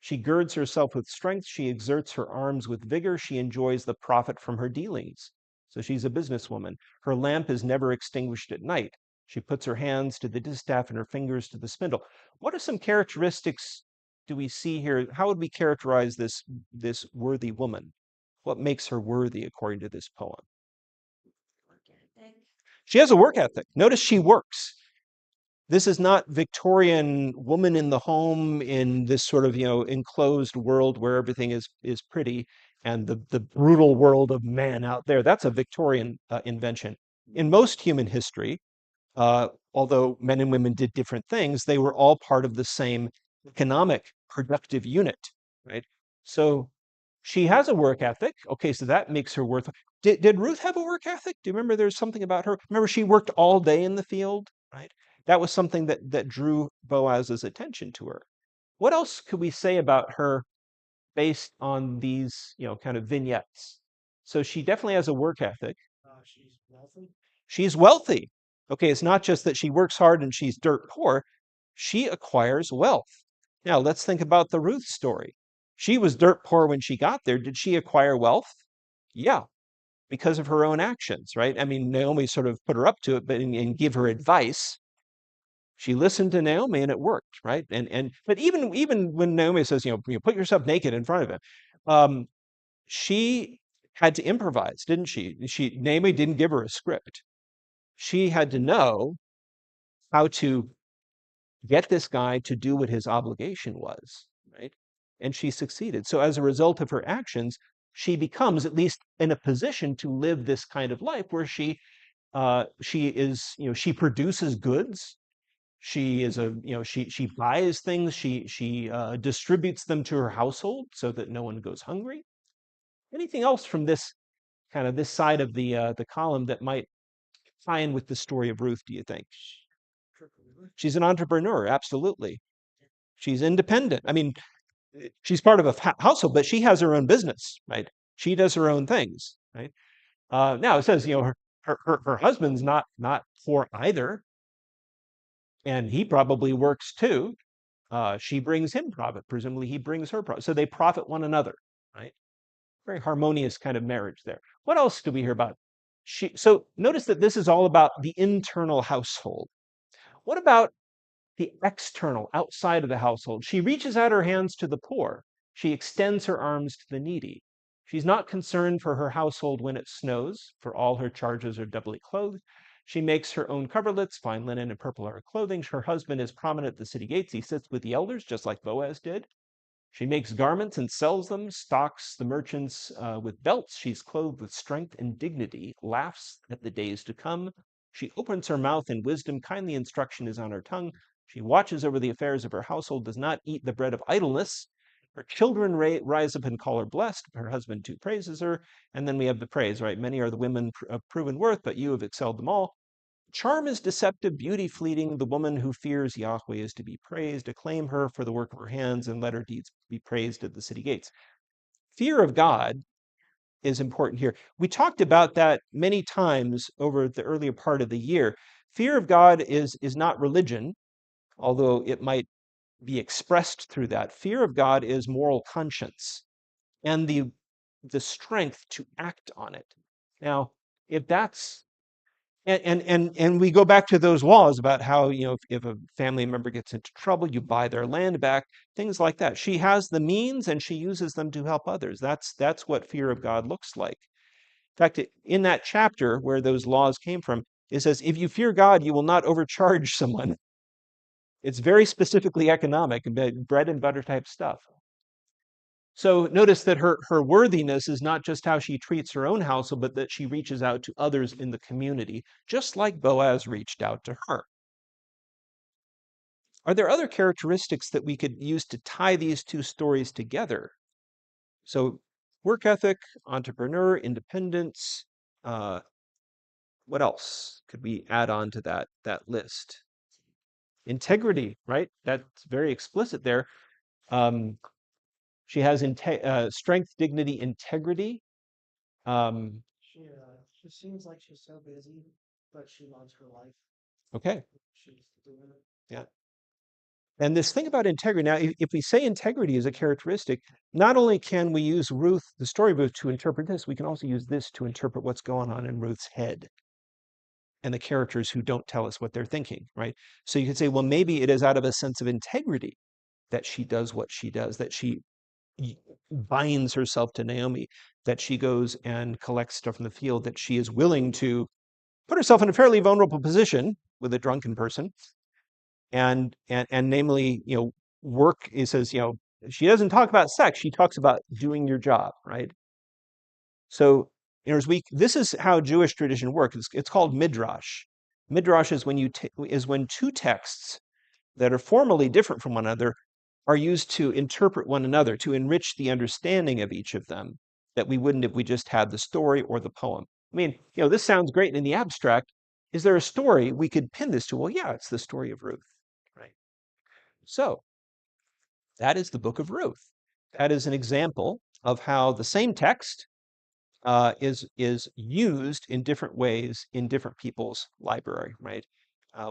She girds herself with strength. She exerts her arms with vigor. She enjoys the profit from her dealings. So she's a businesswoman. Her lamp is never extinguished at night. She puts her hands to the distaff and her fingers to the spindle. What are some characteristics do we see here? How would we characterize this worthy woman? What makes her worthy according to this poem? She has a work ethic. Notice she works. This is not Victorian woman in the home in this sort of, enclosed world where everything is pretty and the brutal world of man out there. That's a Victorian invention. In most human history, although men and women did different things, they were all part of the same economic productive unit, right? So she has a work ethic. Okay, so that makes her worth. Did Ruth have a work ethic? Do you remember there's something about her? Remember she worked all day in the field, right? That was something that drew Boaz's attention to her. What else could we say about her based on these, kind of vignettes? So she definitely has a work ethic. She's wealthy. She's wealthy. Okay, it's not just that she works hard and she's dirt poor. She acquires wealth. Now, let's think about the Ruth story. She was dirt poor when she got there. Did she acquire wealth? Yeah, because of her own actions, right? I mean, Naomi sort of put her up to it, but and give her advice. She listened to Naomi and it worked, right? But even when Naomi says, put yourself naked in front of him, she had to improvise, didn't she? Naomi didn't give her a script. She had to know how to get this guy to do what his obligation was, right? And she succeeded. So as a result of her actions, she becomes at least in a position to live this kind of life where she is, she produces goods. She is she buys things. She distributes them to her household so that no one goes hungry. Anything else from this side of the column that might tie in with the story of Ruth? Do you think? She's an entrepreneur, absolutely. She's independent. I mean, she's part of a household, but she has her own business, right? She does her own things, right? Now it says, her husband's not poor either, and he probably works too. She brings him profit, presumably he brings her profit, so they profit one another, right? Very harmonious kind of marriage there. What else do we hear about? So notice that this is all about the internal household. What about the external, outside of the household? She reaches out her hands to the poor. She extends her arms to the needy. She's not concerned for her household when it snows, for all her charges are doubly clothed. She makes her own coverlets, fine linen and purple are her clothing. Her husband is prominent at the city gates. He sits with the elders, just like Boaz did. She makes garments and sells them, stocks the merchants with belts. She's clothed with strength and dignity, laughs at the days to come. She opens her mouth in wisdom, kindly instruction is on her tongue. She watches over the affairs of her household, does not eat the bread of idleness. Her children rise up and call her blessed. Her husband too praises her. And then we have the praise, right? Many are the women of proven worth, but you have excelled them all. Charm is deceptive, beauty fleeting. The woman who fears Yahweh is to be praised. Acclaim her for the work of her hands, and let her deeds be praised at the city gates. Fear of God is important here. We talked about that many times over the earlier part of the year. Fear of God is not religion, although it might be expressed through that. Fear of God is moral conscience and the strength to act on it. Now, if that's and we go back to those laws about how, if a family member gets into trouble, you buy their land back, things like that. She has the means and she uses them to help others. That's what fear of God looks like. In fact, in that chapter where those laws came from, it says, if you fear God, you will not overcharge someone. It's very specifically economic, bread and butter type stuff. So notice that her worthiness is not just how she treats her own household, but that she reaches out to others in the community, just like Boaz reached out to her. Are there other characteristics that we could use to tie these two stories together? So work ethic, entrepreneur, independence. What else could we add on to that list? Integrity, right? That's very explicit there. She has strength, dignity, integrity. She seems like she's so busy, but she loves her life. Okay. She's doing it. Yeah. And this thing about integrity, now, if we say integrity is a characteristic, not only can we use Ruth, the story of Ruth, to interpret this, we can also use this to interpret what's going on in Ruth's head. and the characters who don't tell us what they're thinking, right? So you could say, well, maybe it is out of a sense of integrity that she does what she does, that she binds herself to Naomi, that she goes and collects stuff from the field, that she is willing to put herself in a fairly vulnerable position with a drunken person, and namely, work. It says, she doesn't talk about sex; she talks about doing your job, right? So, this is how Jewish tradition works. It's called midrash. Midrash is when two texts that are formally different from one another are used to interpret one another, to enrich the understanding of each of them, that we wouldn't if we just had the story or the poem. I mean, this sounds great in the abstract. Is there a story we could pin this to? Well, yeah, it's the story of Ruth, right? So that is the book of Ruth. That is an example of how the same text is used in different ways in different people's library, right?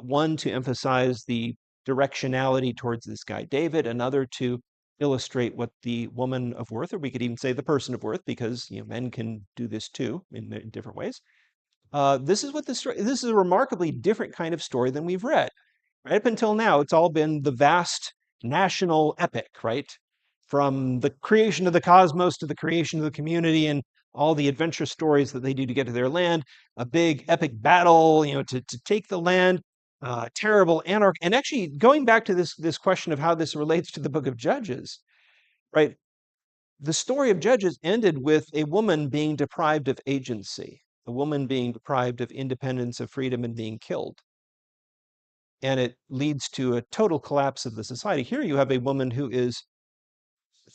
One to emphasize the directionality towards this guy David, another to illustrate what the woman of worth, or we could even say the person of worth, because men can do this too in different ways. This is what this is a remarkably different kind of story than we've read. Right up until now, it's all been the vast national epic, right? From the creation of the cosmos to the creation of the community and all the adventure stories that they do to get to their land, a big epic battle, to take the land, terrible anarchy. And actually, going back to this question of how this relates to the book of Judges, right? The story of Judges ended with a woman being deprived of agency, a woman being deprived of independence, of freedom, and being killed. And it leads to a total collapse of the society. Here you have a woman who is,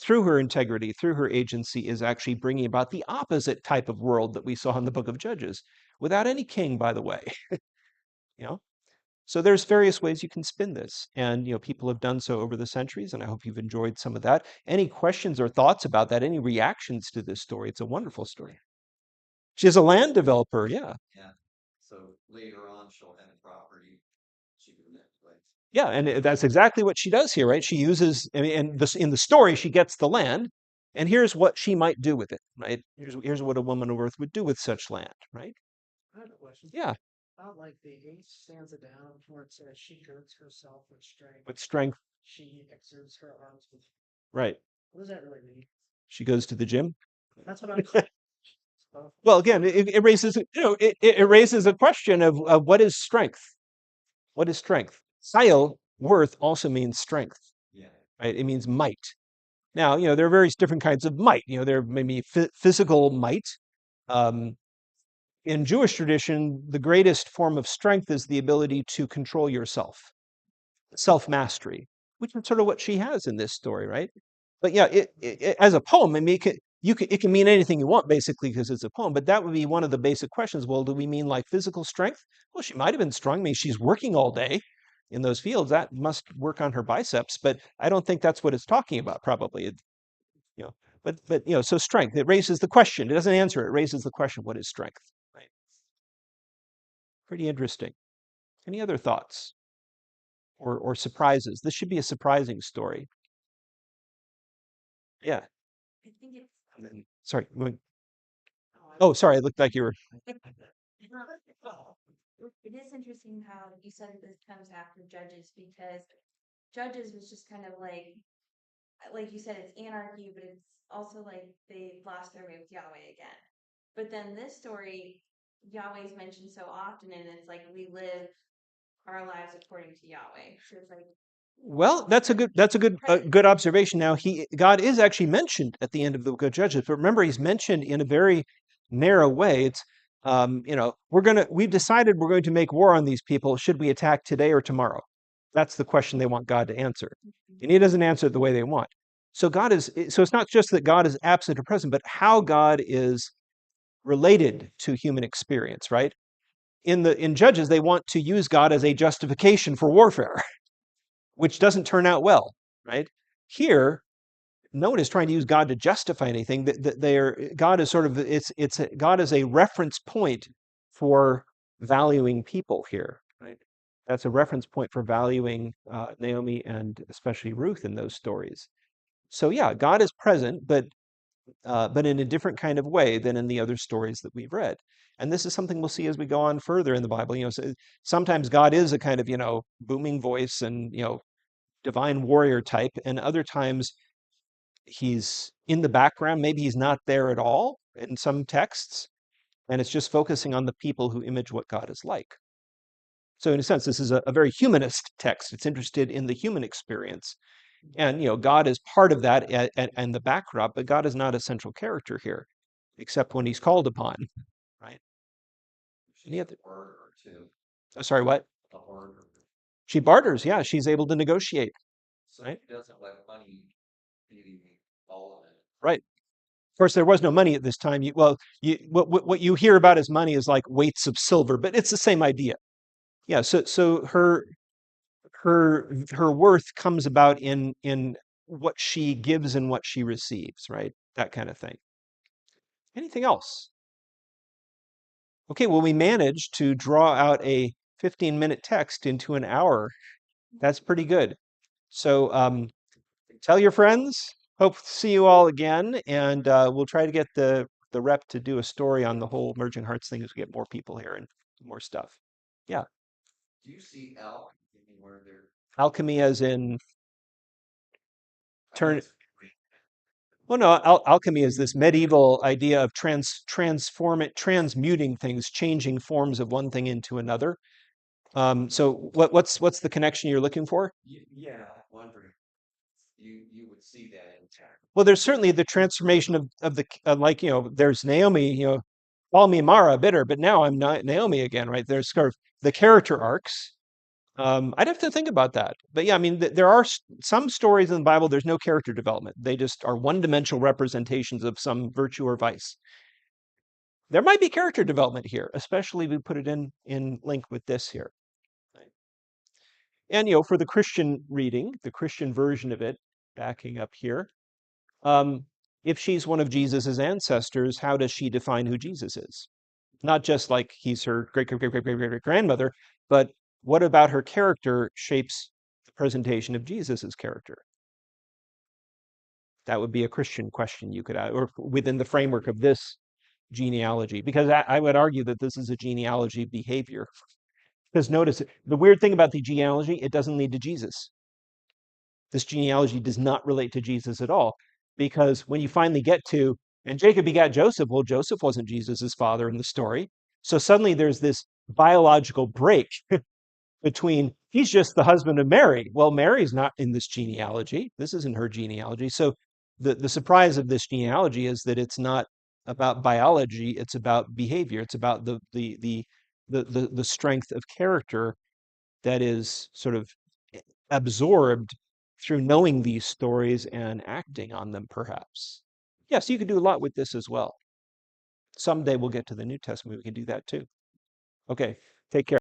through her integrity, through her agency, is actually bringing about the opposite type of world that we saw in the book of Judges, without any king, by the way. you know, so there's various ways you can spin this, and people have done so over the centuries, and I hope you've enjoyed some of that. Any questions or thoughts about that? Any reactions to this story? It's a wonderful story. She's a land developer, yeah. Yeah. So later on, she'll have property she can manipulate. Yeah, and that's exactly what she does here, right? She uses, and this in the story, she gets the land, and here's what she might do with it, right? Here's what a woman of earth would do with such land, right? I have a question. Yeah, About like the 8th stanza down where it says she girds herself with strength. with strength, She exerts her arms with. right? What does that really mean? She goes to the gym. That's what I'm. Well, again, it raises, it raises a question of what is strength? What is strength? Sayil, worth, also means strength, Yeah. right? It means might. Now, there are various different kinds of might. There may be physical might. In Jewish tradition, the greatest form of strength is the ability to control yourself, self-mastery, which is sort of what she has in this story, right? But yeah, as a poem, I mean, it can mean anything you want, basically, because it's a poem. But that would be one of the basic questions. Well, do we mean like physical strength? Well, she might have been strong. I mean, she's working all day in those fields. That must work on her biceps. But I don't think that's what it's talking about. Probably, you know. But so strength. It raises the question. It doesn't answer it. It raises the question. What is strength? Right. Pretty interesting. Any other thoughts or surprises? This should be a surprising story. Yeah. I think it's And then, sorry. Oh, sorry. It looked like you were. it is interesting how you said this comes after Judges, because Judges was just kind of like you said, it's anarchy, but it's also like they lost their way with Yahweh again. But then this story, Yahweh's mentioned so often, and it's like we live our lives according to Yahweh. So it's like, Well, that's a good observation. Now, God is actually mentioned at the end of the book of Judges, but remember, he's mentioned in a very narrow way. It's we've decided we're going to make war on these people. Should we attack today or tomorrow? That's the question they want God to answer, and he doesn't answer it the way they want. So it's not just that God is absent or present, but how God is related to human experience, right? In Judges, they want to use God as a justification for warfare, which doesn't turn out well, right? Here, no one is trying to use God to justify anything. God is sort of God is a reference point for valuing people here, right? That's a reference point for valuing Naomi and especially Ruth in those stories. So yeah, God is present, but but in a different kind of way than in the other stories that we've read. And this is something we'll see as we go on further in the Bible. So sometimes God is a kind of, booming voice and, divine warrior type, and other times he's in the background. Maybe he's not there at all in some texts, and it's just focusing on the people who image what God is like. So in a sense, this is a very humanist text. It's interested in the human experience. And, God is part of that and the backdrop, but God is not a central character here, except when he's called upon, right? Any other? Or two. Sorry, what? A barter. She barters. Yeah, she's able to negotiate. So Right. he doesn't let money be all of it. Right. Of course, there was no money at this time. What you hear about as money is like weights of silver, but it's the same idea. Yeah. So her worth comes about in what she gives and what she receives, right? That kind of thing. Anything else? Okay, well, we managed to draw out a 15-minute text into an hour. That's pretty good. So tell your friends. Hope to see you all again, and we'll try to get the rep to do a story on the whole Merging Hearts thing as we get more people here and more stuff. Yeah, Do you see elk anywhere there? alchemy as in I turn. guess Well, no, alchemy is this medieval idea of transmuting things, changing forms of one thing into another. So what's the connection you're looking for? Yeah, I'm wondering. You would see that in text. Well, there's certainly the transformation of the like, there's Naomi, call me Mara, bitter, but now I'm not Naomi again, right? There's sort of the character arcs. I'd have to think about that. But yeah, I mean, there are some stories in the Bible, there's no character development. They just are one-dimensional representations of some virtue or vice. There might be character development here, especially if we put it in link with this here. Right? And, for the Christian reading, the Christian version of it, backing up here, if she's one of Jesus's ancestors, how does she define who Jesus is? Not just like he's her great great great great great great grandmother, but what about her character shapes the presentation of Jesus's character? That would be a Christian question you could ask, or within the framework of this genealogy, because I would argue that this is a genealogy behavior. Because notice the weird thing about the genealogy, it doesn't lead to Jesus. This genealogy does not relate to Jesus at all, because when you finally get to, and Jacob begat Joseph, well, Joseph wasn't Jesus's father in the story. So suddenly there's this biological break between he's just the husband of Mary. Well, Mary's not in this genealogy. This isn't her genealogy. So the surprise of this genealogy is that it's not about biology, it's about behavior. It's about the strength of character that is sort of absorbed through knowing these stories and acting on them, perhaps. Yes, you could do a lot with this as well. Someday we'll get to the New Testament. We can do that too. Okay, take care.